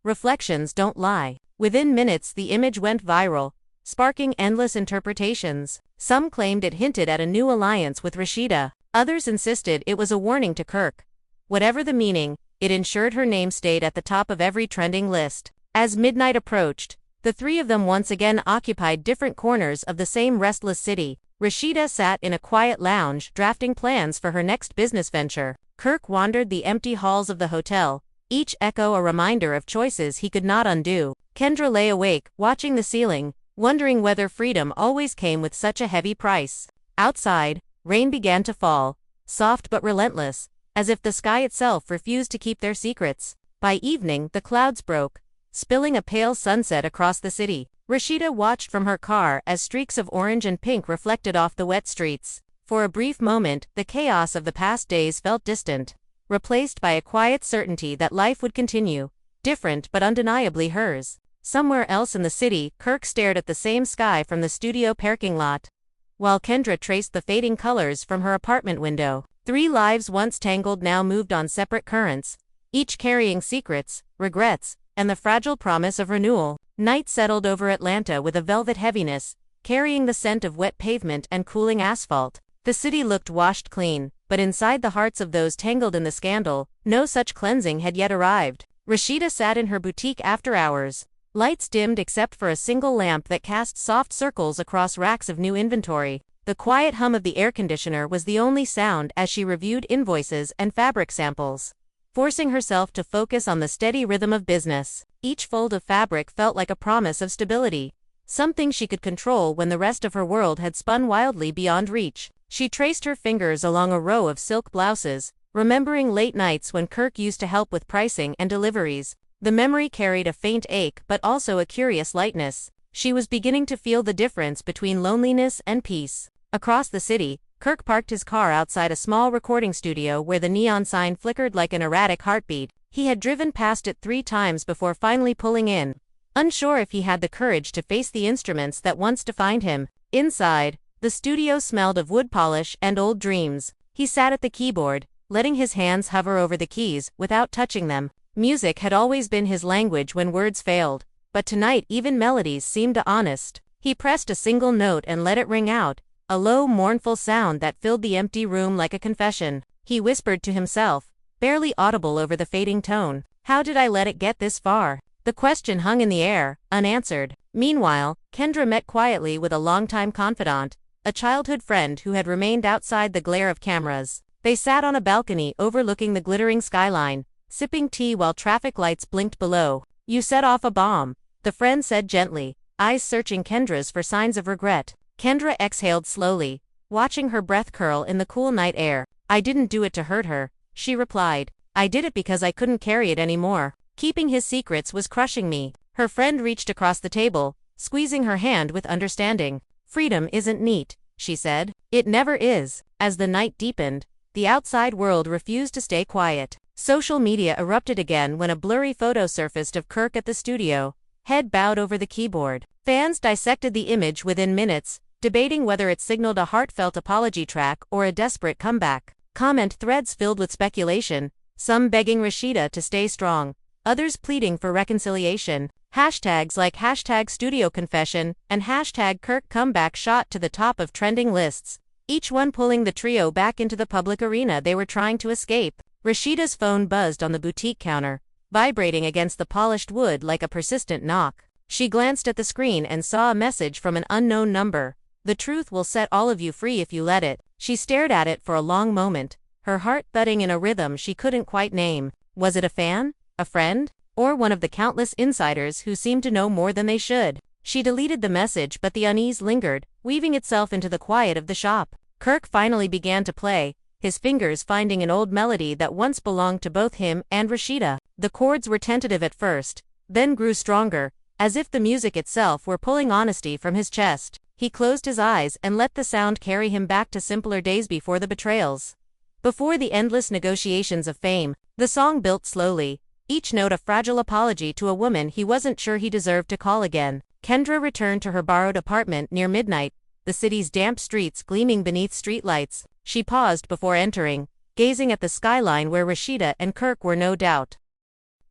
[SPEAKER 1] "Reflections don't lie." Within minutes the image went viral, sparking endless interpretations. Some claimed it hinted at a new alliance with Rasheeda. Others insisted it was a warning to Kirk. Whatever the meaning, it ensured her name stayed at the top of every trending list. As midnight approached, the three of them once again occupied different corners of the same restless city. Rasheeda sat in a quiet lounge drafting plans for her next business venture. Kirk wandered the empty halls of the hotel, each echo a reminder of choices he could not undo. Kendra lay awake, watching the ceiling, wondering whether freedom always came with such a heavy price. Outside, rain began to fall, soft but relentless, as if the sky itself refused to keep their secrets. By evening, the clouds broke, spilling a pale sunset across the city. Rasheeda watched from her car as streaks of orange and pink reflected off the wet streets. For a brief moment, the chaos of the past days felt distant, replaced by a quiet certainty that life would continue, different but undeniably hers. Somewhere else in the city, Kirk stared at the same sky from the studio parking lot, while Kendra traced the fading colors from her apartment window. Three lives once tangled now moved on separate currents, each carrying secrets, regrets, and the fragile promise of renewal. Night settled over Atlanta with a velvet heaviness, carrying the scent of wet pavement and cooling asphalt. The city looked washed clean, but inside the hearts of those tangled in the scandal, no such cleansing had yet arrived. Rasheeda sat in her boutique after hours, lights dimmed except for a single lamp that cast soft circles across racks of new inventory. The quiet hum of the air conditioner was the only sound as she reviewed invoices and fabric samples, forcing herself to focus on the steady rhythm of business. Each fold of fabric felt like a promise of stability, something she could control when the rest of her world had spun wildly beyond reach. She traced her fingers along a row of silk blouses, remembering late nights when Kirk used to help with pricing and deliveries. The memory carried a faint ache but also a curious lightness. She was beginning to feel the difference between loneliness and peace. Across the city, Kirk parked his car outside a small recording studio where the neon sign flickered like an erratic heartbeat. He had driven past it 3 times before finally pulling in, unsure if he had the courage to face the instruments that once defined him. Inside, the studio smelled of wood polish and old dreams. He sat at the keyboard, letting his hands hover over the keys without touching them. Music had always been his language when words failed, but tonight even melodies seemed honest. He pressed a single note and let it ring out, a low, mournful sound that filled the empty room like a confession. He whispered to himself, barely audible over the fading tone, "How did I let it get this far?" The question hung in the air, unanswered. Meanwhile, Kendra met quietly with a longtime confidant, a childhood friend who had remained outside the glare of cameras. They sat on a balcony overlooking the glittering skyline, sipping tea while traffic lights blinked below. "You set off a bomb," the friend said gently, eyes searching Kendra's for signs of regret. Kendra exhaled slowly, watching her breath curl in the cool night air. "I didn't do it to hurt her," she replied. "I did it because I couldn't carry it anymore. Keeping his secrets was crushing me." Her friend reached across the table, squeezing her hand with understanding. "Freedom isn't neat," she said. "It never is." As the night deepened, the outside world refused to stay quiet. Social media erupted again when a blurry photo surfaced of Kirk at the studio, head bowed over the keyboard. Fans dissected the image within minutes, debating whether it signaled a heartfelt apology track or a desperate comeback. Comment threads filled with speculation, some begging Rasheeda to stay strong, others pleading for reconciliation. Hashtags like #StudioConfession and #KirkComeback shot to the top of trending lists, each one pulling the trio back into the public arena they were trying to escape. Rasheeda's phone buzzed on the boutique counter, vibrating against the polished wood like a persistent knock. She glanced at the screen and saw a message from an unknown number. "The truth will set all of you free if you let it." She stared at it for a long moment, her heart thudding in a rhythm she couldn't quite name. Was it a fan? A friend? Or one of the countless insiders who seemed to know more than they should? She deleted the message, but the unease lingered, weaving itself into the quiet of the shop. Kirk finally began to play, his fingers finding an old melody that once belonged to both him and Rasheeda. The chords were tentative at first, then grew stronger, as if the music itself were pulling honesty from his chest. He closed his eyes and let the sound carry him back to simpler days before the betrayals. Before the endless negotiations of fame, the song built slowly, each note a fragile apology to a woman he wasn't sure he deserved to call again. Kendra returned to her borrowed apartment near midnight, the city's damp streets gleaming beneath streetlights. She paused before entering, gazing at the skyline where Rasheeda and Kirk were no doubt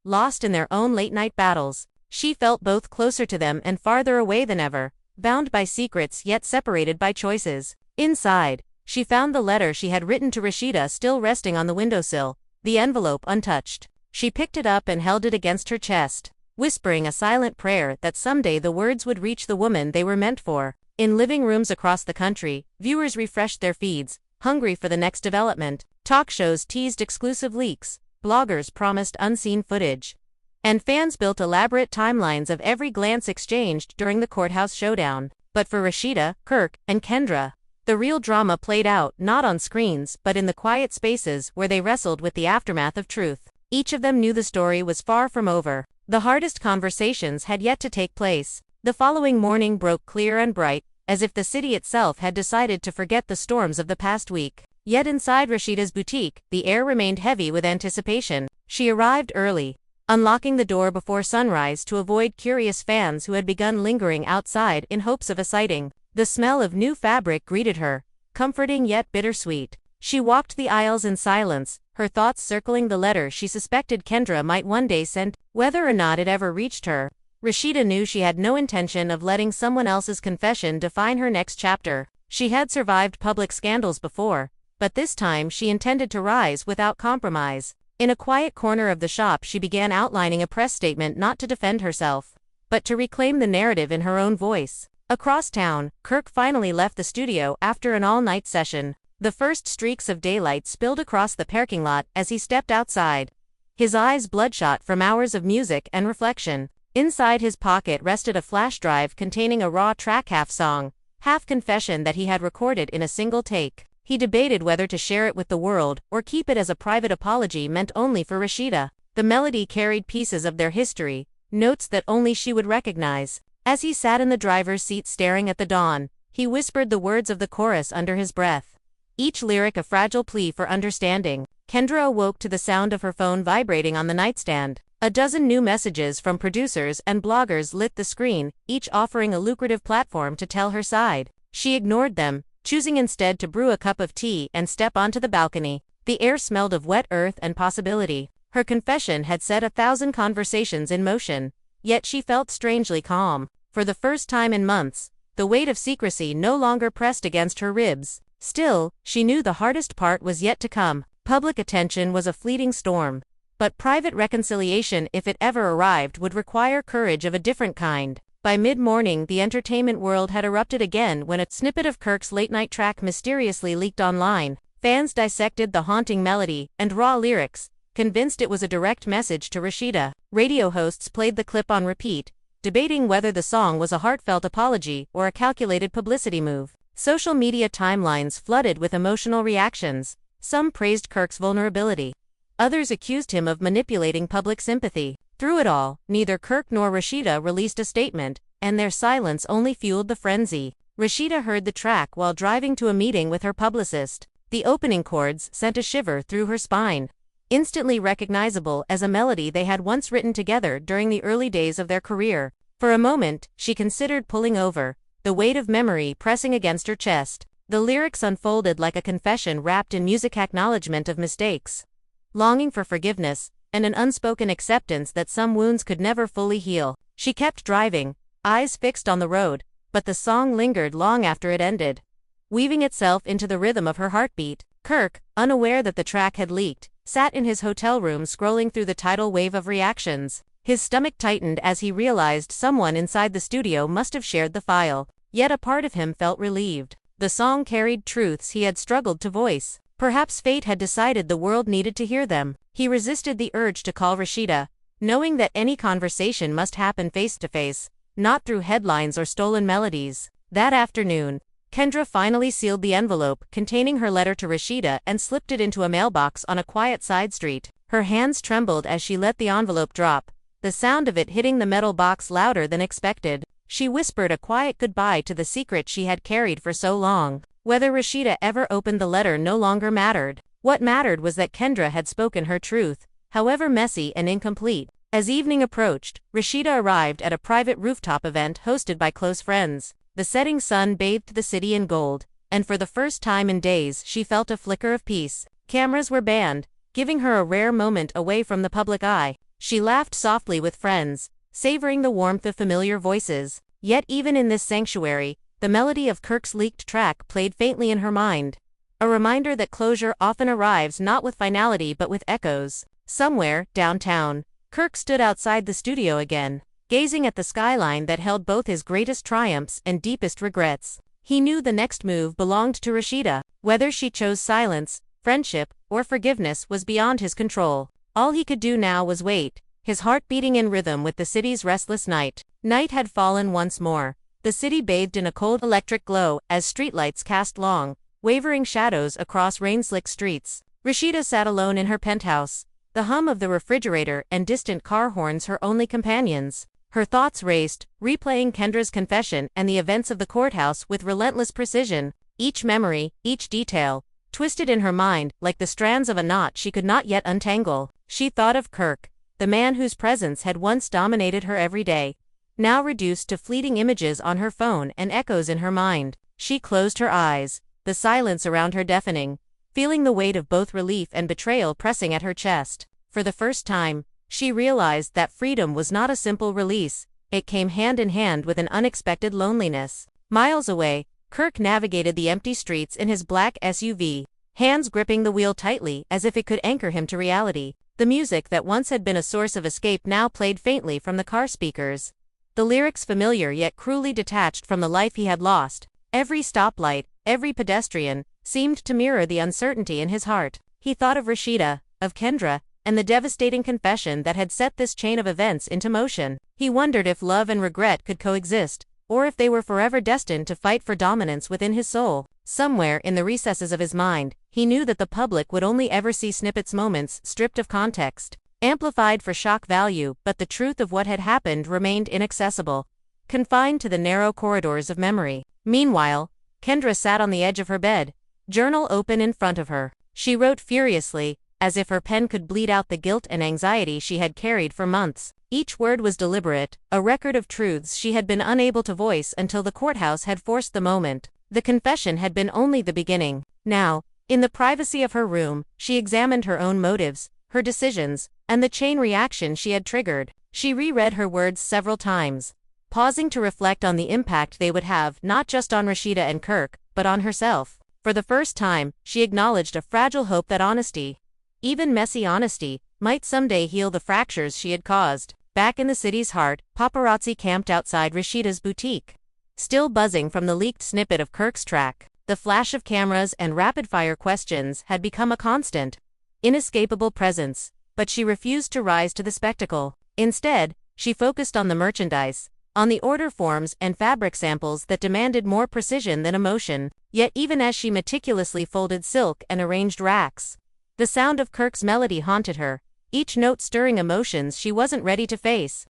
[SPEAKER 1] lost in their own late-night battles. She felt both closer to them and farther away than ever, bound by secrets yet separated by choices. Inside, she found the letter she had written to Rasheeda still resting on the windowsill, the envelope untouched. She picked it up and held it against her chest, whispering a silent prayer that someday the words would reach the woman they were meant for. In living rooms across the country, viewers refreshed their feeds, hungry for the next development. Talk shows teased exclusive leaks, bloggers promised unseen footage, and fans built elaborate timelines of every glance exchanged during the courthouse showdown. But for Rasheeda, Kirk, and Kendra, the real drama played out not on screens but in the quiet spaces where they wrestled with the aftermath of truth. Each of them knew the story was far from over. The hardest conversations had yet to take place. The following morning broke clear and bright, as if the city itself had decided to forget the storms of the past week. Yet inside Rasheeda's boutique, the air remained heavy with anticipation. She arrived early, unlocking the door before sunrise to avoid curious fans who had begun lingering outside in hopes of a sighting. The smell of new fabric greeted her, comforting yet bittersweet. She walked the aisles in silence, her thoughts circling the letter she suspected Kendra might one day send. Whether or not it ever reached her, Rasheeda knew she had no intention of letting someone else's confession define her next chapter. She had survived public scandals before, but this time she intended to rise without compromise. In a quiet corner of the shop, she began outlining a press statement, not to defend herself, but to reclaim the narrative in her own voice. Across town, Kirk finally left the studio after an all-night session. The first streaks of daylight spilled across the parking lot as he stepped outside, his eyes bloodshot from hours of music and reflection. Inside his pocket rested a flash drive containing a raw track, half song, half confession that he had recorded in a single take. He debated whether to share it with the world or keep it as a private apology meant only for Rasheeda. The melody carried pieces of their history, notes that only she would recognize. As he sat in the driver's seat staring at the dawn, he whispered the words of the chorus under his breath, each lyric a fragile plea for understanding. Kendra awoke to the sound of her phone vibrating on the nightstand. A dozen new messages from producers and bloggers lit the screen, each offering a lucrative platform to tell her side. She ignored them, choosing instead to brew a cup of tea and step onto the balcony. The air smelled of wet earth and possibility. Her confession had set 1,000 conversations in motion, yet she felt strangely calm. For the first time in months, the weight of secrecy no longer pressed against her ribs. Still, she knew the hardest part was yet to come. Public attention was a fleeting storm, but private reconciliation, if it ever arrived, would require courage of a different kind. By mid-morning, the entertainment world had erupted again when a snippet of Kirk's late-night track mysteriously leaked online. Fans dissected the haunting melody and raw lyrics, convinced it was a direct message to Rasheeda. Radio hosts played the clip on repeat, debating whether the song was a heartfelt apology or a calculated publicity move. Social media timelines flooded with emotional reactions. Some praised Kirk's vulnerability. Others accused him of manipulating public sympathy. Through it all, neither Kirk nor Rasheeda released a statement, and their silence only fueled the frenzy. Rasheeda heard the track while driving to a meeting with her publicist. The opening chords sent a shiver through her spine. Instantly recognizable as a melody they had once written together during the early days of their career. For a moment, she considered pulling over, the weight of memory pressing against her chest. The lyrics unfolded like a confession wrapped in music, acknowledgement of mistakes, longing for forgiveness, and an unspoken acceptance that some wounds could never fully heal. She kept driving, eyes fixed on the road, but the song lingered long after it ended, weaving itself into the rhythm of her heartbeat. Kirk, unaware that the track had leaked, sat in his hotel room scrolling through the tidal wave of reactions. His stomach tightened as he realized someone inside the studio must have shared the file, yet a part of him felt relieved. The song carried truths he had struggled to voice. Perhaps fate had decided the world needed to hear them. He resisted the urge to call Rasheeda, knowing that any conversation must happen face to face, not through headlines or stolen melodies. That afternoon, Kendra finally sealed the envelope containing her letter to Rasheeda and slipped it into a mailbox on a quiet side street. Her hands trembled as she let the envelope drop, the sound of it hitting the metal box louder than expected. She whispered a quiet goodbye to the secret she had carried for so long. Whether Rasheeda ever opened the letter no longer mattered. What mattered was that Kendra had spoken her truth, however messy and incomplete. As evening approached, Rasheeda arrived at a private rooftop event hosted by close friends. The setting sun bathed the city in gold, and for the first time in days she felt a flicker of peace. Cameras were banned, giving her a rare moment away from the public eye. She laughed softly with friends, savoring the warmth of familiar voices. Yet even in this sanctuary, the melody of Kirk's leaked track played faintly in her mind. A reminder that closure often arrives not with finality but with echoes. Somewhere, downtown, Kirk stood outside the studio again, gazing at the skyline that held both his greatest triumphs and deepest regrets. He knew the next move belonged to Rasheeda. Whether she chose silence, friendship, or forgiveness was beyond his control. All he could do now was wait, his heart beating in rhythm with the city's restless night. Night had fallen once more. The city bathed in a cold electric glow as streetlights cast long, wavering shadows across rain-slick streets. Rasheeda sat alone in her penthouse, the hum of the refrigerator and distant car horns her only companions. Her thoughts raced, replaying Kendra's confession and the events of the courthouse with relentless precision. Each memory, each detail, twisted in her mind like the strands of a knot she could not yet untangle. She thought of Kirk, the man whose presence had once dominated her every day, now reduced to fleeting images on her phone and echoes in her mind. She closed her eyes, the silence around her deafening, feeling the weight of both relief and betrayal pressing at her chest. For the first time, she realized that freedom was not a simple release, it came hand in hand with an unexpected loneliness. Miles away, Kirk navigated the empty streets in his black SUV, hands gripping the wheel tightly as if it could anchor him to reality. The music that once had been a source of escape now played faintly from the car speakers, the lyrics familiar yet cruelly detached from the life he had lost. Every stoplight, every pedestrian, seemed to mirror the uncertainty in his heart. He thought of Rasheeda, of Kendra, and the devastating confession that had set this chain of events into motion. He wondered if love and regret could coexist, or if they were forever destined to fight for dominance within his soul. Somewhere in the recesses of his mind, he knew that the public would only ever see snippets, moments stripped of context, amplified for shock value, but the truth of what had happened remained inaccessible, confined to the narrow corridors of memory. Meanwhile, Kendra sat on the edge of her bed, journal open in front of her. She wrote furiously, as if her pen could bleed out the guilt and anxiety she had carried for months. Each word was deliberate, a record of truths she had been unable to voice until the courthouse had forced the moment. The confession had been only the beginning. Now, in the privacy of her room, she examined her own motives, her decisions, and the chain reaction she had triggered. She reread her words several times, pausing to reflect on the impact they would have not just on Rasheeda and Kirk, but on herself. For the first time, she acknowledged a fragile hope that honesty, even messy honesty, might someday heal the fractures she had caused. Back in the city's heart, paparazzi camped outside Rasheeda's boutique, still buzzing from the leaked snippet of Kirk's track. The flash of cameras and rapid-fire questions had become a constant, inescapable presence, but she refused to rise to the spectacle. Instead, she focused on the merchandise, on the order forms and fabric samples that demanded more precision than emotion. Yet even as she meticulously folded silk and arranged racks, the sound of Kirk's melody haunted her, each note stirring emotions she wasn't ready to face.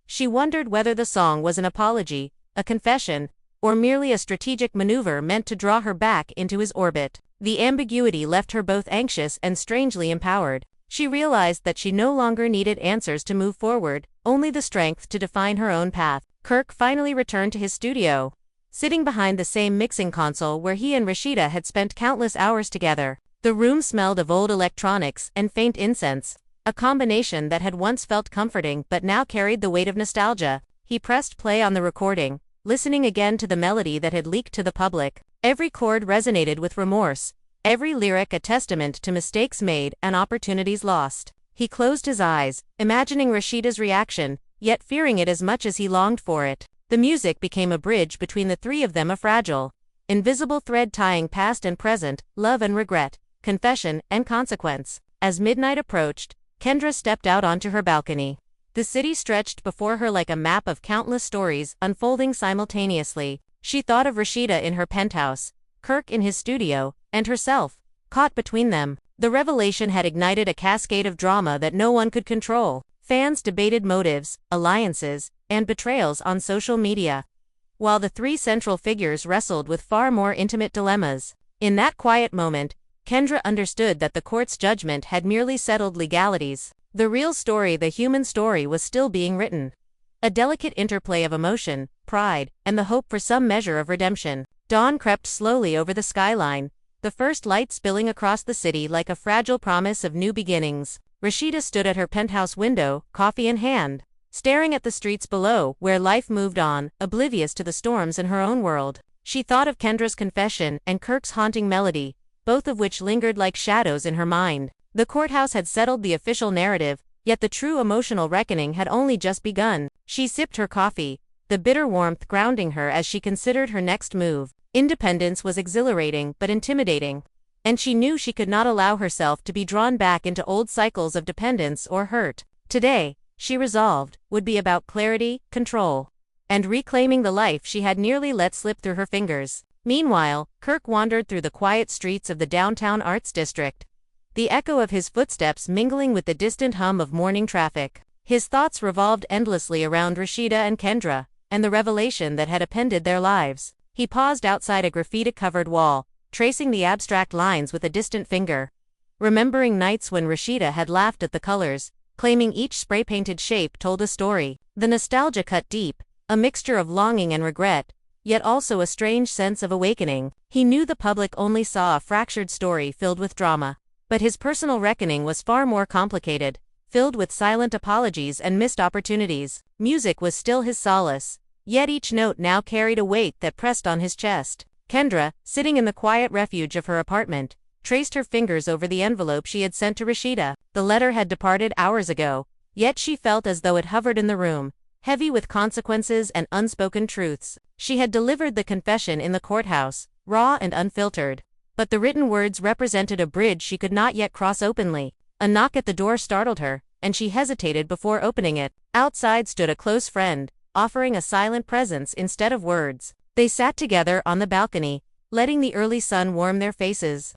[SPEAKER 1] She wondered whether the song was an apology, a confession, or merely a strategic maneuver meant to draw her back into his orbit. The ambiguity left her both anxious and strangely empowered. She realized that she no longer needed answers to move forward, only the strength to define her own path. Kirk finally returned to his studio, sitting behind the same mixing console where he and Rasheeda had spent countless hours together. The room smelled of old electronics and faint incense, a combination that had once felt comforting but now carried the weight of nostalgia. He pressed play on the recording, listening again to the melody that had leaked to the public. Every chord resonated with remorse, every lyric a testament to mistakes made and opportunities lost. He closed his eyes, imagining Rasheeda's reaction, yet fearing it as much as he longed for it. The music became a bridge between the three of them, a fragile, invisible thread tying past and present, love and regret, confession and consequence. As midnight approached, Kendra stepped out onto her balcony. The city stretched before her like a map of countless stories unfolding simultaneously. She thought of Rasheeda in her penthouse, Kirk in his studio, and herself, caught between them. The revelation had ignited a cascade of drama that no one could control. Fans debated motives, alliances, and betrayals on social media, while the three central figures wrestled with far more intimate dilemmas. In that quiet moment, Kendra understood that the court's judgment had merely settled legalities. The real story, the human story, was still being written. A delicate interplay of emotion, pride, and the hope for some measure of redemption. Dawn crept slowly over the skyline, the first light spilling across the city like a fragile promise of new beginnings. Rasheeda stood at her penthouse window, coffee in hand, staring at the streets below, where life moved on, oblivious to the storms in her own world. She thought of Kendra's confession and Kirk's haunting melody, both of which lingered like shadows in her mind. The courthouse had settled the official narrative, yet the true emotional reckoning had only just begun. She sipped her coffee, the bitter warmth grounding her as she considered her next move. Independence was exhilarating but intimidating, and she knew she could not allow herself to be drawn back into old cycles of dependence or hurt. Today, she resolved, would be about clarity, control, and reclaiming the life she had nearly let slip through her fingers. Meanwhile, Kirk wandered through the quiet streets of the downtown arts district, the echo of his footsteps mingling with the distant hum of morning traffic. His thoughts revolved endlessly around Rasheeda and Kendra, and the revelation that had appended their lives. He paused outside a graffiti-covered wall, tracing the abstract lines with a distant finger, remembering nights when Rasheeda had laughed at the colors, claiming each spray-painted shape told a story. The nostalgia cut deep, a mixture of longing and regret, yet also a strange sense of awakening. He knew the public only saw a fractured story filled with drama, but his personal reckoning was far more complicated, filled with silent apologies and missed opportunities. Music was still his solace, yet each note now carried a weight that pressed on his chest. Kendra, sitting in the quiet refuge of her apartment, traced her fingers over the envelope she had sent to Rasheeda. The letter had departed hours ago, yet she felt as though it hovered in the room, heavy with consequences and unspoken truths. She had delivered the confession in the courthouse, raw and unfiltered, but the written words represented a bridge she could not yet cross openly. A knock at the door startled her, and she hesitated before opening it. Outside stood a close friend, offering a silent presence instead of words. They sat together on the balcony, letting the early sun warm their faces,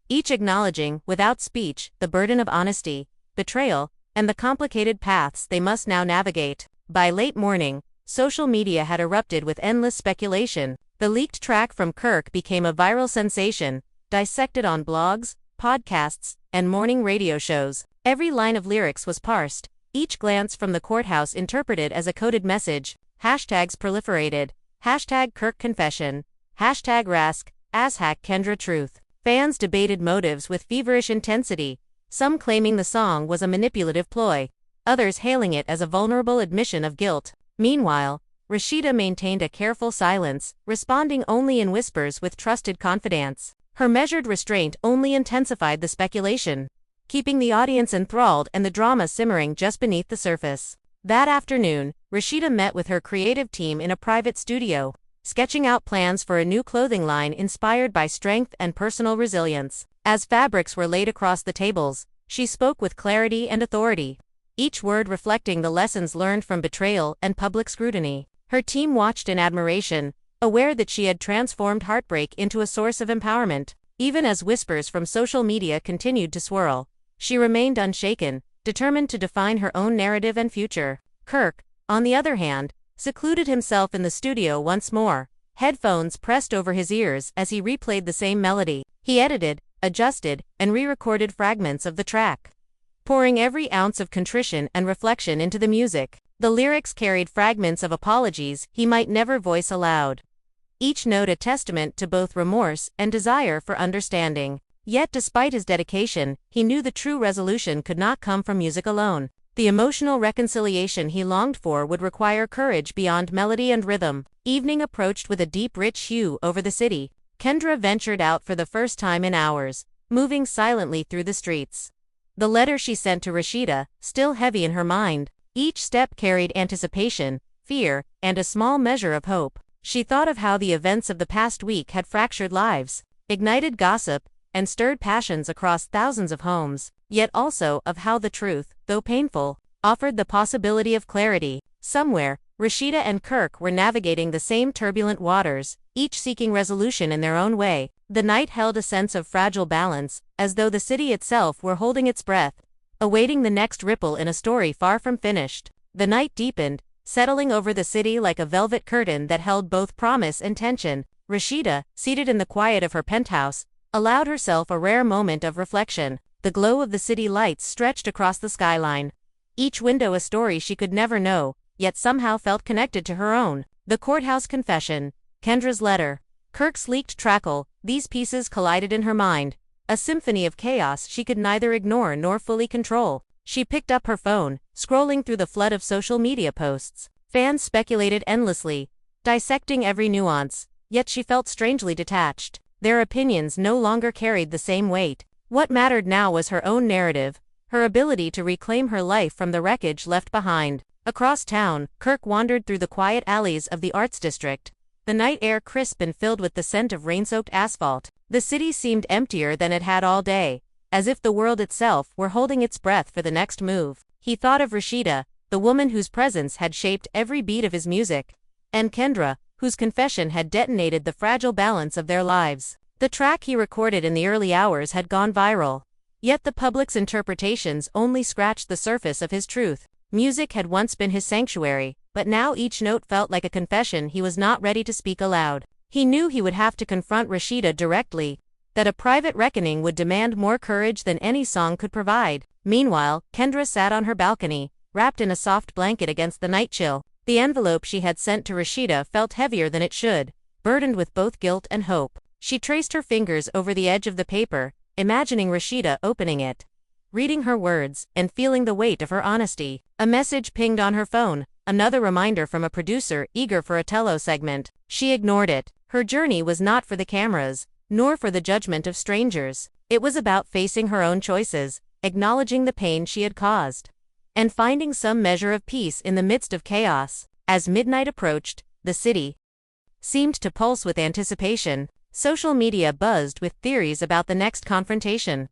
[SPEAKER 1] each acknowledging, without speech, the burden of honesty, betrayal, and the complicated paths they must now navigate. By late morning, social media had erupted with endless speculation. The leaked track from Kirk became a viral sensation, dissected on blogs, podcasts, and morning radio shows. Every line of lyrics was parsed, each glance from the courthouse interpreted as a coded message. Hashtags proliferated. Hashtag Kirk confession. Hashtag Rask, #Hashtag Kendra truth. Fans debated motives with feverish intensity, some claiming the song was a manipulative ploy, others hailing it as a vulnerable admission of guilt. Meanwhile, Rasheeda maintained a careful silence, responding only in whispers with trusted confidants. Her measured restraint only intensified the speculation, keeping the audience enthralled and the drama simmering just beneath the surface. That afternoon, Rasheeda met with her creative team in a private studio, sketching out plans for a new clothing line inspired by strength and personal resilience. As fabrics were laid across the tables, she spoke with clarity and authority, each word reflecting the lessons learned from betrayal and public scrutiny. Her team watched in admiration, aware that she had transformed heartbreak into a source of empowerment. Even as whispers from social media continued to swirl, she remained unshaken, determined to define her own narrative and future. Kirk, on the other hand, secluded himself in the studio once more, headphones pressed over his ears as he replayed the same melody. He edited, adjusted, and re-recorded fragments of the track, pouring every ounce of contrition and reflection into the music. The lyrics carried fragments of apologies he might never voice aloud, each note a testament to both remorse and desire for understanding. Yet despite his dedication, he knew the true resolution could not come from music alone. The emotional reconciliation he longed for would require courage beyond melody and rhythm. Evening approached with a deep rich hue over the city. Kendra ventured out for the first time in hours, moving silently through the streets. The letter she sent to Rasheeda, still heavy in her mind. Each step carried anticipation, fear, and a small measure of hope. She thought of how the events of the past week had fractured lives, ignited gossip, and stirred passions across thousands of homes, yet also of how the truth, though painful, offered the possibility of clarity. Somewhere, Rasheeda and Kirk were navigating the same turbulent waters, each seeking resolution in their own way. The night held a sense of fragile balance, as though the city itself were holding its breath, awaiting the next ripple in a story far from finished. The night deepened, settling over the city like a velvet curtain that held both promise and tension. Rasheeda, seated in the quiet of her penthouse, allowed herself a rare moment of reflection. The glow of the city lights stretched across the skyline, each window a story she could never know, yet somehow felt connected to her own. The courthouse confession, Kendra's letter, Kirk's leaked trackle, these pieces collided in her mind, a symphony of chaos she could neither ignore nor fully control. She picked up her phone, scrolling through the flood of social media posts. Fans speculated endlessly, dissecting every nuance, yet she felt strangely detached. Their opinions no longer carried the same weight. What mattered now was her own narrative, her ability to reclaim her life from the wreckage left behind. Across town, Kirk wandered through the quiet alleys of the arts district, the night air crisp and filled with the scent of rain-soaked asphalt. The city seemed emptier than it had all day, as if the world itself were holding its breath for the next move. He thought of Rasheeda, the woman whose presence had shaped every beat of his music, and Kendra, whose confession had detonated the fragile balance of their lives. The track he recorded in the early hours had gone viral, yet the public's interpretations only scratched the surface of his truth. Music had once been his sanctuary, but now each note felt like a confession he was not ready to speak aloud. He knew he would have to confront Rasheeda directly, that a private reckoning would demand more courage than any song could provide. Meanwhile, Kendra sat on her balcony, wrapped in a soft blanket against the night chill. The envelope she had sent to Rasheeda felt heavier than it should, burdened with both guilt and hope. She traced her fingers over the edge of the paper, imagining Rasheeda opening it, reading her words, and feeling the weight of her honesty. A message pinged on her phone, another reminder from a producer eager for a Tello segment. She ignored it. Her journey was not for the cameras, nor for the judgment of strangers. It was about facing her own choices, acknowledging the pain she had caused, and finding some measure of peace in the midst of chaos. As midnight approached, the city seemed to pulse with anticipation. Social media buzzed with theories about the next confrontation,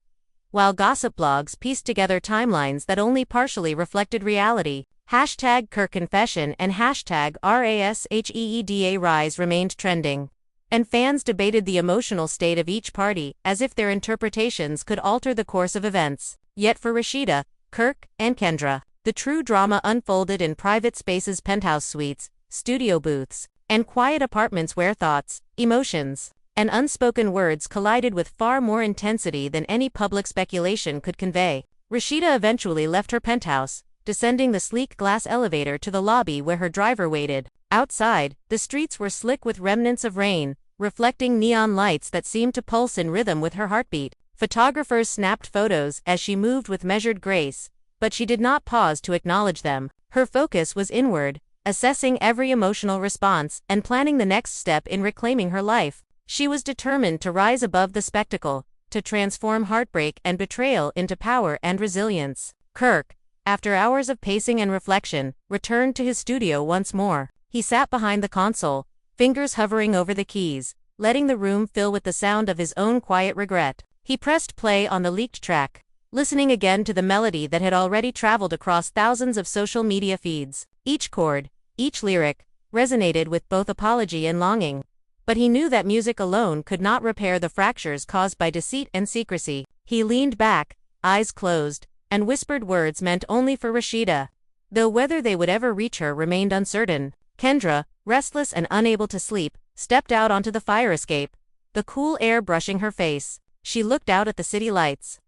[SPEAKER 1] while gossip blogs pieced together timelines that only partially reflected reality. Hashtag Kirk Confession and hashtag RASHEEDA Rise remained trending, and fans debated the emotional state of each party as if their interpretations could alter the course of events. Yet for Rasheeda, Kirk, and Kendra, the true drama unfolded in private spaces, penthouse suites, studio booths, and quiet apartments where thoughts, emotions, and unspoken words collided with far more intensity than any public speculation could convey. Rasheeda eventually left her penthouse, descending the sleek glass elevator to the lobby where her driver waited. Outside, the streets were slick with remnants of rain, reflecting neon lights that seemed to pulse in rhythm with her heartbeat. Photographers snapped photos as she moved with measured grace, but she did not pause to acknowledge them. Her focus was inward, assessing every emotional response and planning the next step in reclaiming her life. She was determined to rise above the spectacle, to transform heartbreak and betrayal into power and resilience. Kirk, after hours of pacing and reflection, returned to his studio once more. He sat behind the console, fingers hovering over the keys, letting the room fill with the sound of his own quiet regret. He pressed play on the leaked track, listening again to the melody that had already traveled across thousands of social media feeds. Each chord, each lyric, resonated with both apology and longing. But he knew that music alone could not repair the fractures caused by deceit and secrecy. He leaned back, eyes closed, and whispered words meant only for Rasheeda, though whether they would ever reach her remained uncertain. Kendra, restless and unable to sleep, stepped out onto the fire escape, the cool air brushing her face. She looked out at the city lights,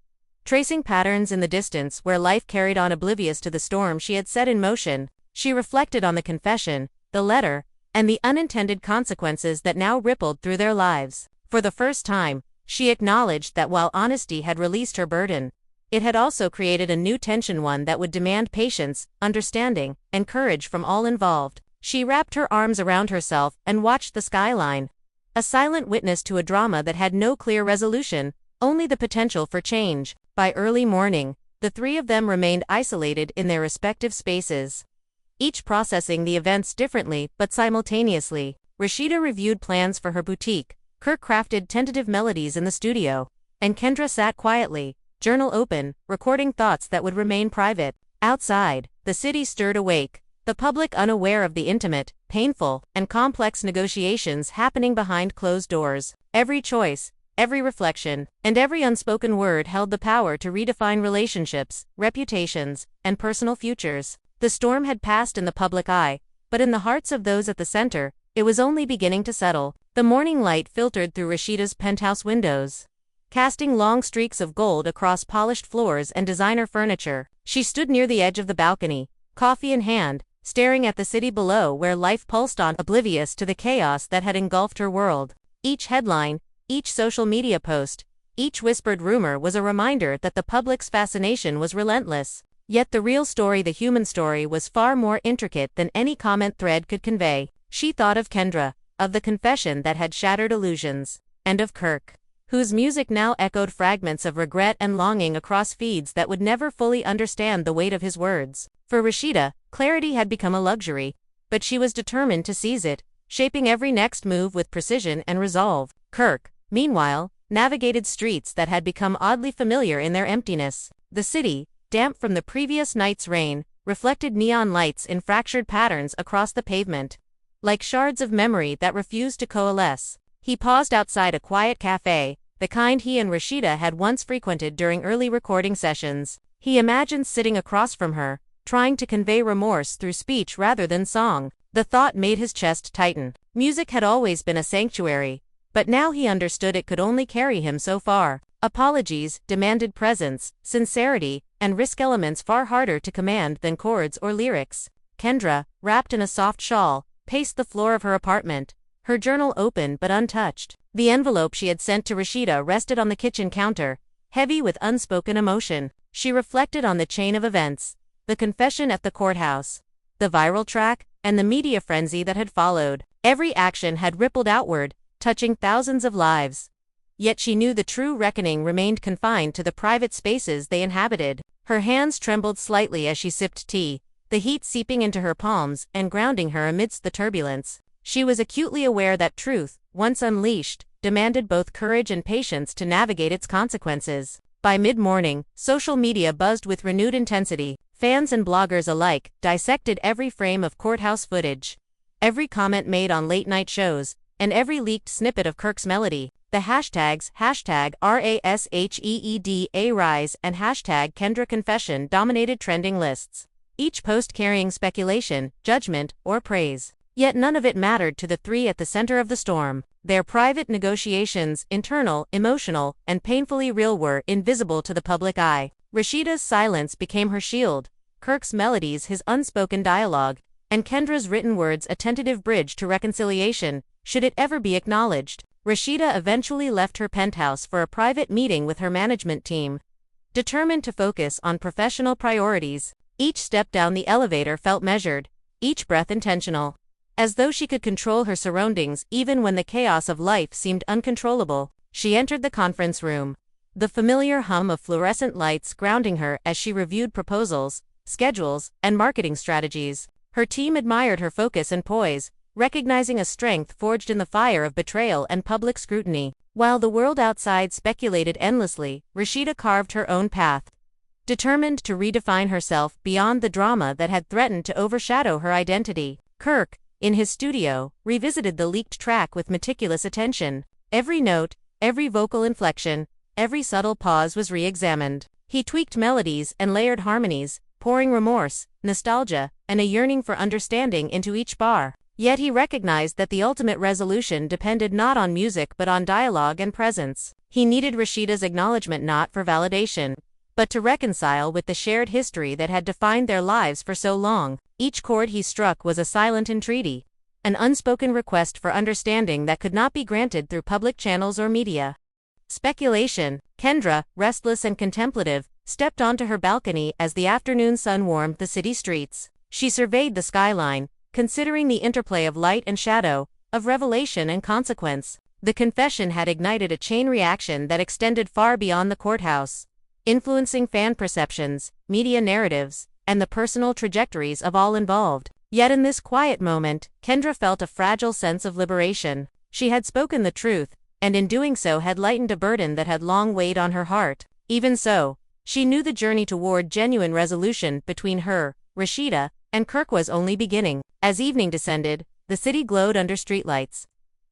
[SPEAKER 1] tracing patterns in the distance where life carried on oblivious to the storm she had set in motion. She reflected on the confession, the letter, and the unintended consequences that now rippled through their lives. For the first time, she acknowledged that while honesty had released her burden, it had also created a new tension, one that would demand patience, understanding, and courage from all involved. She wrapped her arms around herself and watched the skyline, a silent witness to a drama that had no clear resolution, only the potential for change. By early morning, the three of them remained isolated in their respective spaces, each processing the events differently but simultaneously. Rasheeda reviewed plans for her boutique, Kirk crafted tentative melodies in the studio, and Kendra sat quietly, journal open, recording thoughts that would remain private. Outside, the city stirred awake, the public unaware of the intimate, painful, and complex negotiations happening behind closed doors. Every choice, every reflection, and every unspoken word held the power to redefine relationships, reputations, and personal futures. The storm had passed in the public eye, but in the hearts of those at the center, it was only beginning to settle. The morning light filtered through Rasheeda's penthouse windows, casting long streaks of gold across polished floors and designer furniture. She stood near the edge of the balcony, coffee in hand, staring at the city below where life pulsed on, oblivious to the chaos that had engulfed her world. Each headline, each social media post, each whispered rumor was a reminder that the public's fascination was relentless. Yet the real story, the human story, was far more intricate than any comment thread could convey. She thought of Kendra, of the confession that had shattered illusions, and of Kirk, whose music now echoed fragments of regret and longing across feeds that would never fully understand the weight of his words. For Rasheeda, clarity had become a luxury, but she was determined to seize it, shaping every next move with precision and resolve. Kirk, meanwhile, navigated streets that had become oddly familiar in their emptiness. The city, damp from the previous night's rain, reflected neon lights in fractured patterns across the pavement, like shards of memory that refused to coalesce. He paused outside a quiet cafe, the kind he and Rasheeda had once frequented during early recording sessions. He imagined sitting across from her, trying to convey remorse through speech rather than song. The thought made his chest tighten. Music had always been a sanctuary, but now he understood it could only carry him so far. Apologies demanded presence, sincerity, and risk, elements far harder to command than chords or lyrics. Kendra, wrapped in a soft shawl, paced the floor of her apartment, her journal open but untouched. The envelope she had sent to Rasheeda rested on the kitchen counter, heavy with unspoken emotion. She reflected on the chain of events, the confession at the courthouse, the viral track, and the media frenzy that had followed. Every action had rippled outward, touching thousands of lives. Yet she knew the true reckoning remained confined to the private spaces they inhabited. Her hands trembled slightly as she sipped tea, the heat seeping into her palms and grounding her amidst the turbulence. She was acutely aware that truth, once unleashed, demanded both courage and patience to navigate its consequences. By mid-morning, social media buzzed with renewed intensity. Fans and bloggers alike dissected every frame of courthouse footage, every comment made on late-night shows, and every leaked snippet of Kirk's melody. The hashtags #RASHEEDA and #Kendra Confession dominated trending lists, each post carrying speculation, judgment, or praise. Yet none of it mattered to the three at the center of the storm. Their private negotiations, internal, emotional, and painfully real, were invisible to the public eye. Rasheeda's silence became her shield, Kirk's melodies his unspoken dialogue, and Kendra's written words a tentative bridge to reconciliation, should it ever be acknowledged. Rasheeda eventually left her penthouse for a private meeting with her management team, determined to focus on professional priorities. Each step down the elevator felt measured, each breath intentional, as though she could control her surroundings even when the chaos of life seemed uncontrollable. She entered the conference room, the familiar hum of fluorescent lights grounding her as she reviewed proposals, schedules, and marketing strategies. Her team admired her focus and poise, recognizing a strength forged in the fire of betrayal and public scrutiny. While the world outside speculated endlessly, Rasheeda carved her own path, determined to redefine herself beyond the drama that had threatened to overshadow her identity. Kirk, in his studio, revisited the leaked track with meticulous attention. Every note, every vocal inflection, every subtle pause was re-examined. He tweaked melodies and layered harmonies, pouring remorse, nostalgia, and a yearning for understanding into each bar. Yet he recognized that the ultimate resolution depended not on music but on dialogue and presence. He needed Rasheeda's acknowledgement not for validation, but to reconcile with the shared history that had defined their lives for so long. Each chord he struck was a silent entreaty, an unspoken request for understanding that could not be granted through public channels or media. Speculation. Kendra, restless and contemplative, stepped onto her balcony as the afternoon sun warmed the city streets. She surveyed the skyline, considering the interplay of light and shadow, of revelation and consequence. The confession had ignited a chain reaction that extended far beyond the courthouse, influencing fan perceptions, media narratives, and the personal trajectories of all involved. Yet in this quiet moment, Kendra felt a fragile sense of liberation. She had spoken the truth, and in doing so had lightened a burden that had long weighed on her heart. Even so, she knew the journey toward genuine resolution between her, Rasheeda, and Kirk was only beginning. As evening descended, the city glowed under streetlights,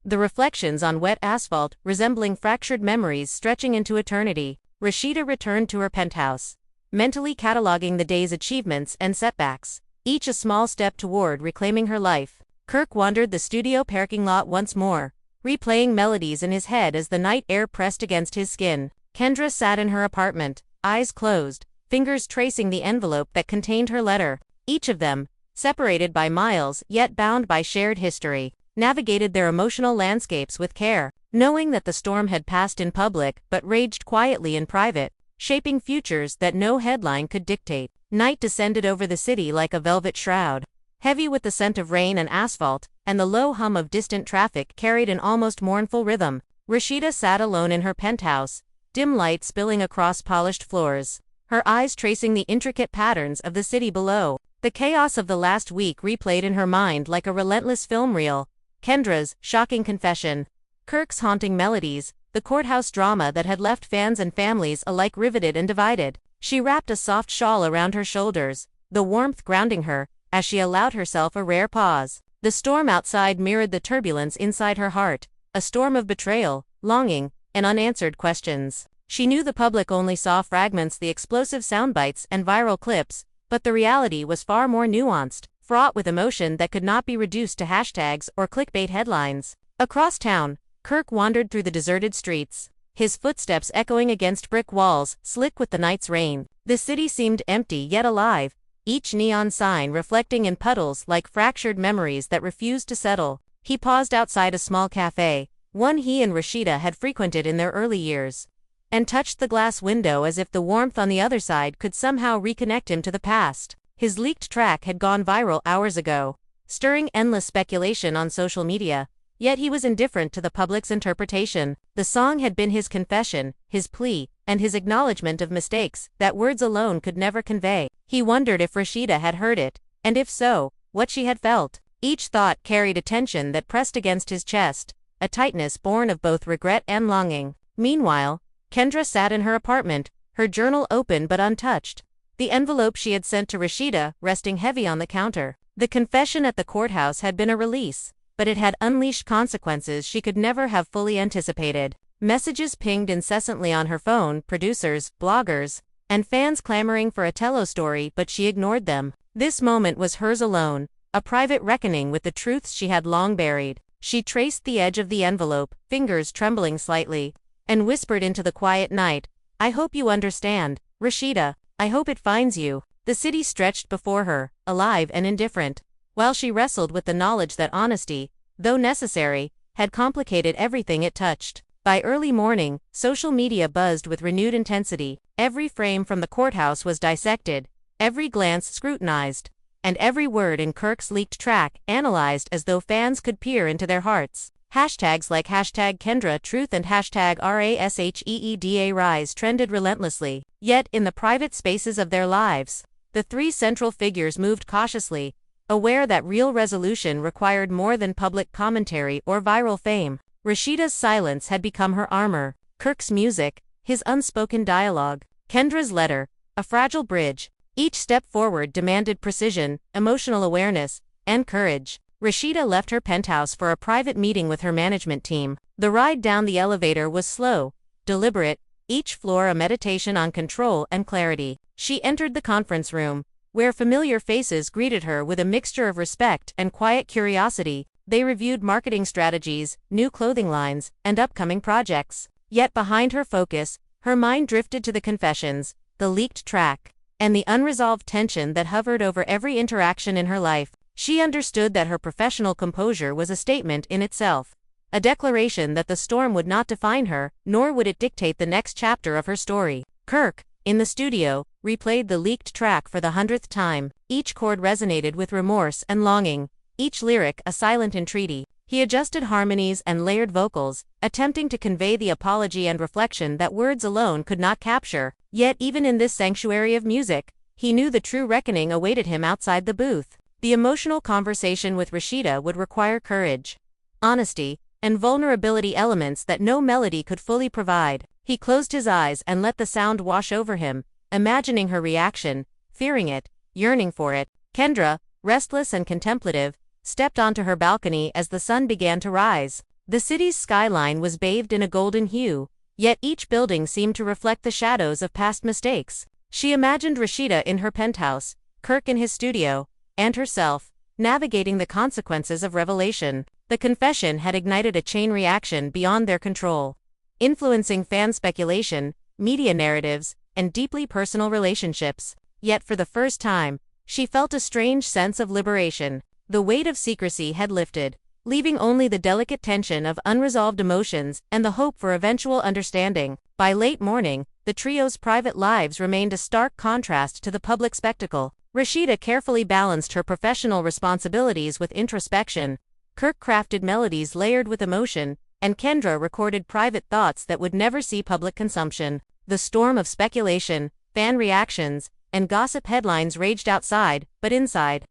[SPEAKER 1] the reflections on wet asphalt resembling fractured memories stretching into eternity. Rasheeda returned to her penthouse, mentally cataloging the day's achievements and setbacks, each a small step toward reclaiming her life. Kirk wandered the studio parking lot once more, replaying melodies in his head as the night air pressed against his skin. Kendra sat in her apartment, eyes closed, fingers tracing the envelope that contained her letter. Each of them, separated by miles yet bound by shared history, navigated their emotional landscapes with care, knowing that the storm had passed in public but raged quietly in private, shaping futures that no headline could dictate. Night descended over the city like a velvet shroud, heavy with the scent of rain and asphalt, and the low hum of distant traffic carried an almost mournful rhythm. Rasheeda sat alone in her penthouse, dim light spilling across polished floors, her eyes tracing the intricate patterns of the city below. The chaos of the last week replayed in her mind like a relentless film reel. Kendra's shocking confession, Kirk's haunting melodies, the courthouse drama that had left fans and families alike riveted and divided. She wrapped a soft shawl around her shoulders, the warmth grounding her, as she allowed herself a rare pause. The storm outside mirrored the turbulence inside her heart, a storm of betrayal, longing, and unanswered questions. She knew the public only saw fragments, the explosive soundbites and viral clips, but the reality was far more nuanced, fraught with emotion that could not be reduced to hashtags or clickbait headlines. Across town, Kirk wandered through the deserted streets, his footsteps echoing against brick walls, slick with the night's rain. The city seemed empty yet alive, each neon sign reflecting in puddles like fractured memories that refused to settle. He paused outside a small cafe, one he and Rasheeda had frequented in their early years, and touched the glass window as if the warmth on the other side could somehow reconnect him to the past. His leaked track had gone viral hours ago, stirring endless speculation on social media, yet he was indifferent to the public's interpretation. The song had been his confession, his plea, and his acknowledgement of mistakes that words alone could never convey. He wondered if Rasheeda had heard it, and if so, what she had felt. Each thought carried a tension that pressed against his chest, a tightness born of both regret and longing. Meanwhile, Kendra sat in her apartment, her journal open but untouched, the envelope she had sent to Rasheeda resting heavy on the counter. The confession at the courthouse had been a release, but it had unleashed consequences she could never have fully anticipated. Messages pinged incessantly on her phone, producers, bloggers, and fans clamoring for a Tello story, but she ignored them. This moment was hers alone, a private reckoning with the truths she had long buried. She traced the edge of the envelope, fingers trembling slightly, and whispered into the quiet night, "I hope you understand, Rasheeda. I hope it finds you." The city stretched before her, alive and indifferent, while she wrestled with the knowledge that honesty, though necessary, had complicated everything it touched. By early morning, social media buzzed with renewed intensity. Every frame from the courthouse was dissected, every glance scrutinized, and every word in Kirk's leaked track analyzed as though fans could peer into their hearts. Hashtags like hashtag Kendra Truth and hashtag RASHEEDA Rise trended relentlessly. Yet in the private spaces of their lives, the three central figures moved cautiously, aware that real resolution required more than public commentary or viral fame. Rasheeda's silence had become her armor, Kirk's music, his unspoken dialogue, Kendra's letter, a fragile bridge. Each step forward demanded precision, emotional awareness, and courage. Rasheeda left her penthouse for a private meeting with her management team. The ride down the elevator was slow, deliberate, each floor a meditation on control and clarity. She entered the conference room, where familiar faces greeted her with a mixture of respect and quiet curiosity. They reviewed marketing strategies, new clothing lines, and upcoming projects. Yet behind her focus, her mind drifted to the confessions, the leaked track, and the unresolved tension that hovered over every interaction in her life. She understood that her professional composure was a statement in itself, a declaration that the storm would not define her, nor would it dictate the next chapter of her story. Kirk, in the studio, replayed the leaked track for the 100th time. Each chord resonated with remorse and longing, each lyric a silent entreaty. He adjusted harmonies and layered vocals, attempting to convey the apology and reflection that words alone could not capture. Yet even in this sanctuary of music, he knew the true reckoning awaited him outside the booth. The emotional conversation with Rasheeda would require courage, honesty, and vulnerability, elements that no melody could fully provide. He closed his eyes and let the sound wash over him, imagining her reaction, fearing it, yearning for it. Kendra, restless and contemplative, stepped onto her balcony as the sun began to rise. The city's skyline was bathed in a golden hue, yet each building seemed to reflect the shadows of past mistakes. She imagined Rasheeda in her penthouse, Kirk in his studio, and herself, navigating the consequences of revelation. The confession had ignited a chain reaction beyond their control, influencing fan speculation, media narratives, and deeply personal relationships. Yet for the first time, she felt a strange sense of liberation. The weight of secrecy had lifted, leaving only the delicate tension of unresolved emotions and the hope for eventual understanding. By late morning, the trio's private lives remained a stark contrast to the public spectacle. Rasheeda carefully balanced her professional responsibilities with introspection. Kirk crafted melodies layered with emotion, and Kendra recorded private thoughts that would never see public consumption. The storm of speculation, fan reactions, and gossip headlines raged outside, but inside,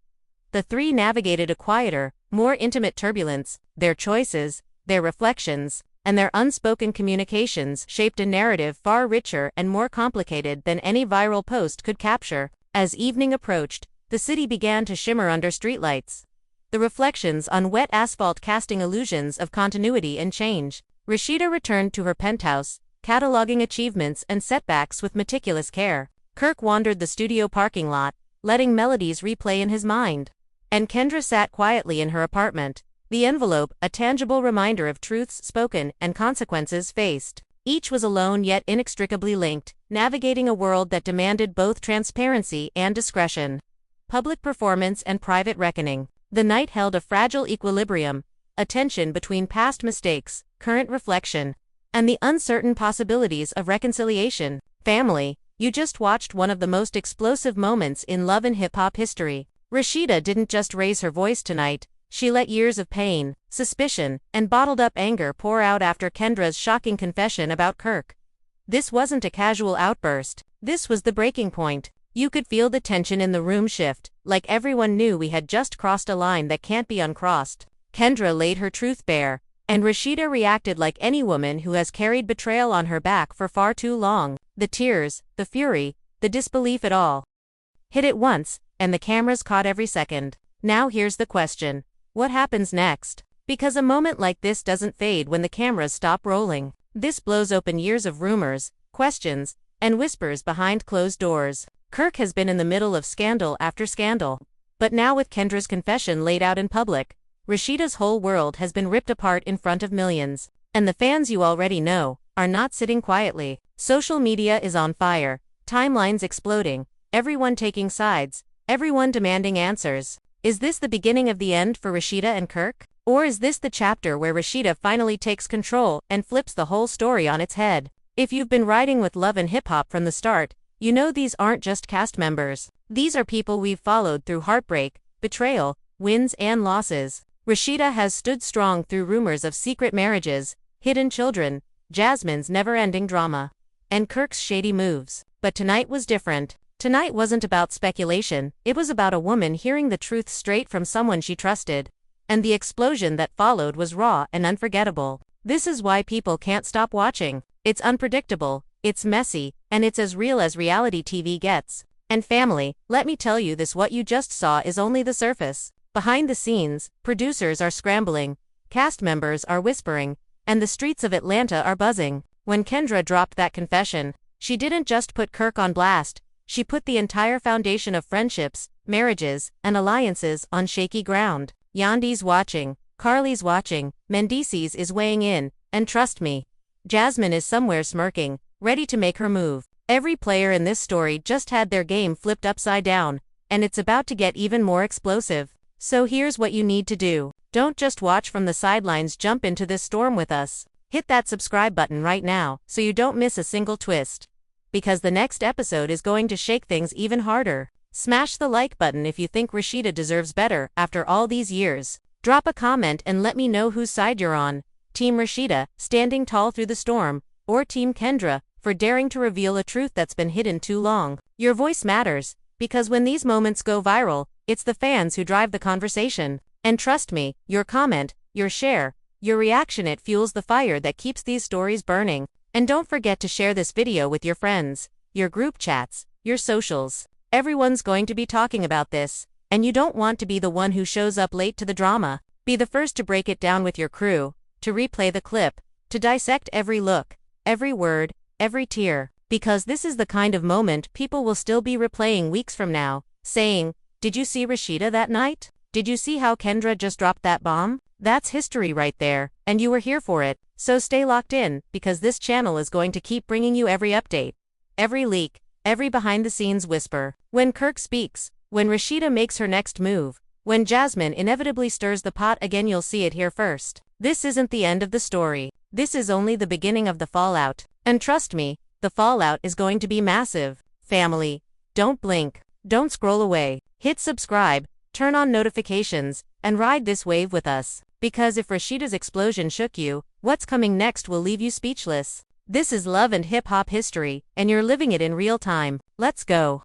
[SPEAKER 1] the three navigated a quieter, more intimate turbulence. Their choices, their reflections, and their unspoken communications shaped a narrative far richer and more complicated than any viral post could capture. As evening approached, the city began to shimmer under streetlights, the reflections on wet asphalt casting illusions of continuity and change. Rasheeda returned to her penthouse, cataloging achievements and setbacks with meticulous care. Kirk wandered the studio parking lot, letting melodies replay in his mind. And Kendra sat quietly in her apartment, the envelope a tangible reminder of truths spoken and consequences faced. Each was alone yet inextricably linked, navigating a world that demanded both transparency and discretion, public performance and private reckoning. The night held a fragile equilibrium, a tension between past mistakes, current reflection, and the uncertain possibilities of reconciliation. Family, you just watched one of the most explosive moments in love and hip-hop history. Rasheeda didn't just raise her voice tonight, she let years of pain, suspicion, and bottled-up anger pour out after Kendra's shocking confession about Kirk. This wasn't a casual outburst, this was the breaking point. You could feel the tension in the room shift, like everyone knew we had just crossed a line that can't be uncrossed. Kendra laid her truth bare, and Rasheeda reacted like any woman who has carried betrayal on her back for far too long. The tears, the fury, the disbelief, it all hit at once, and the cameras caught every second. Now here's the question. What happens next? Because a moment like this doesn't fade when the cameras stop rolling. This blows open years of rumors, questions, and whispers behind closed doors. Kirk has been in the middle of scandal after scandal. But now with Kendra's confession laid out in public, Rasheeda's whole world has been ripped apart in front of millions. And the fans, you already know, are not sitting quietly. Social media is on fire, timelines exploding, everyone taking sides, everyone demanding answers. Is this the beginning of the end for Rasheeda and Kirk? Or is this the chapter where Rasheeda finally takes control and flips the whole story on its head? If you've been riding with love and hip-hop from the start, you know these aren't just cast members. These are people we've followed through heartbreak, betrayal, wins and losses. Rasheeda has stood strong through rumors of secret marriages, hidden children, Jasmine's never-ending drama, and Kirk's shady moves. But tonight was different. Tonight wasn't about speculation, it was about a woman hearing the truth straight from someone she trusted. And the explosion that followed was raw and unforgettable. This is why people can't stop watching. It's unpredictable, it's messy, and it's as real as reality TV gets. And family, let me tell you this, what you just saw is only the surface. Behind the scenes, producers are scrambling, cast members are whispering, and the streets of Atlanta are buzzing. When Kendra dropped that confession, she didn't just put Kirk on blast, she put the entire foundation of friendships, marriages, and alliances on shaky ground. Yandi's watching, Carly's watching, Mendices is weighing in, and trust me, Jasmine is somewhere smirking, ready to make her move. Every player in this story just had their game flipped upside down, and it's about to get even more explosive. So here's what you need to do. Don't just watch from the sidelines, jump into this storm with us. Hit that subscribe button right now, so you don't miss a single twist. Because the next episode is going to shake things even harder. Smash the like button if you think Rasheeda deserves better after all these years. Drop a comment and let me know whose side you're on. Team Rasheeda, standing tall through the storm, or Team Kendra, for daring to reveal a truth that's been hidden too long. Your voice matters, because when these moments go viral, it's the fans who drive the conversation. And trust me, your comment, your share, your reaction, it fuels the fire that keeps these stories burning. And don't forget to share this video with your friends, your group chats, your socials. Everyone's going to be talking about this, and you don't want to be the one who shows up late to the drama. Be the first to break it down with your crew, to replay the clip, to dissect every look, every word, every tear. Because this is the kind of moment people will still be replaying weeks from now, saying, "Did you see Rasheeda that night? Did you see how Kendra just dropped that bomb?" That's history right there, and you were here for it. So stay locked in, because this channel is going to keep bringing you every update, every leak, every behind-the-scenes whisper. When Kirk speaks, when Rasheeda makes her next move, when Jasmine inevitably stirs the pot again, you'll see it here first. This isn't the end of the story. This is only the beginning of the fallout. And trust me, the fallout is going to be massive. Family, don't blink, don't scroll away. Hit subscribe, turn on notifications, and ride this wave with us. Because if Rasheeda's explosion shook you, what's coming next will leave you speechless. This is love and hip-hop history, and you're living it in real time. Let's go.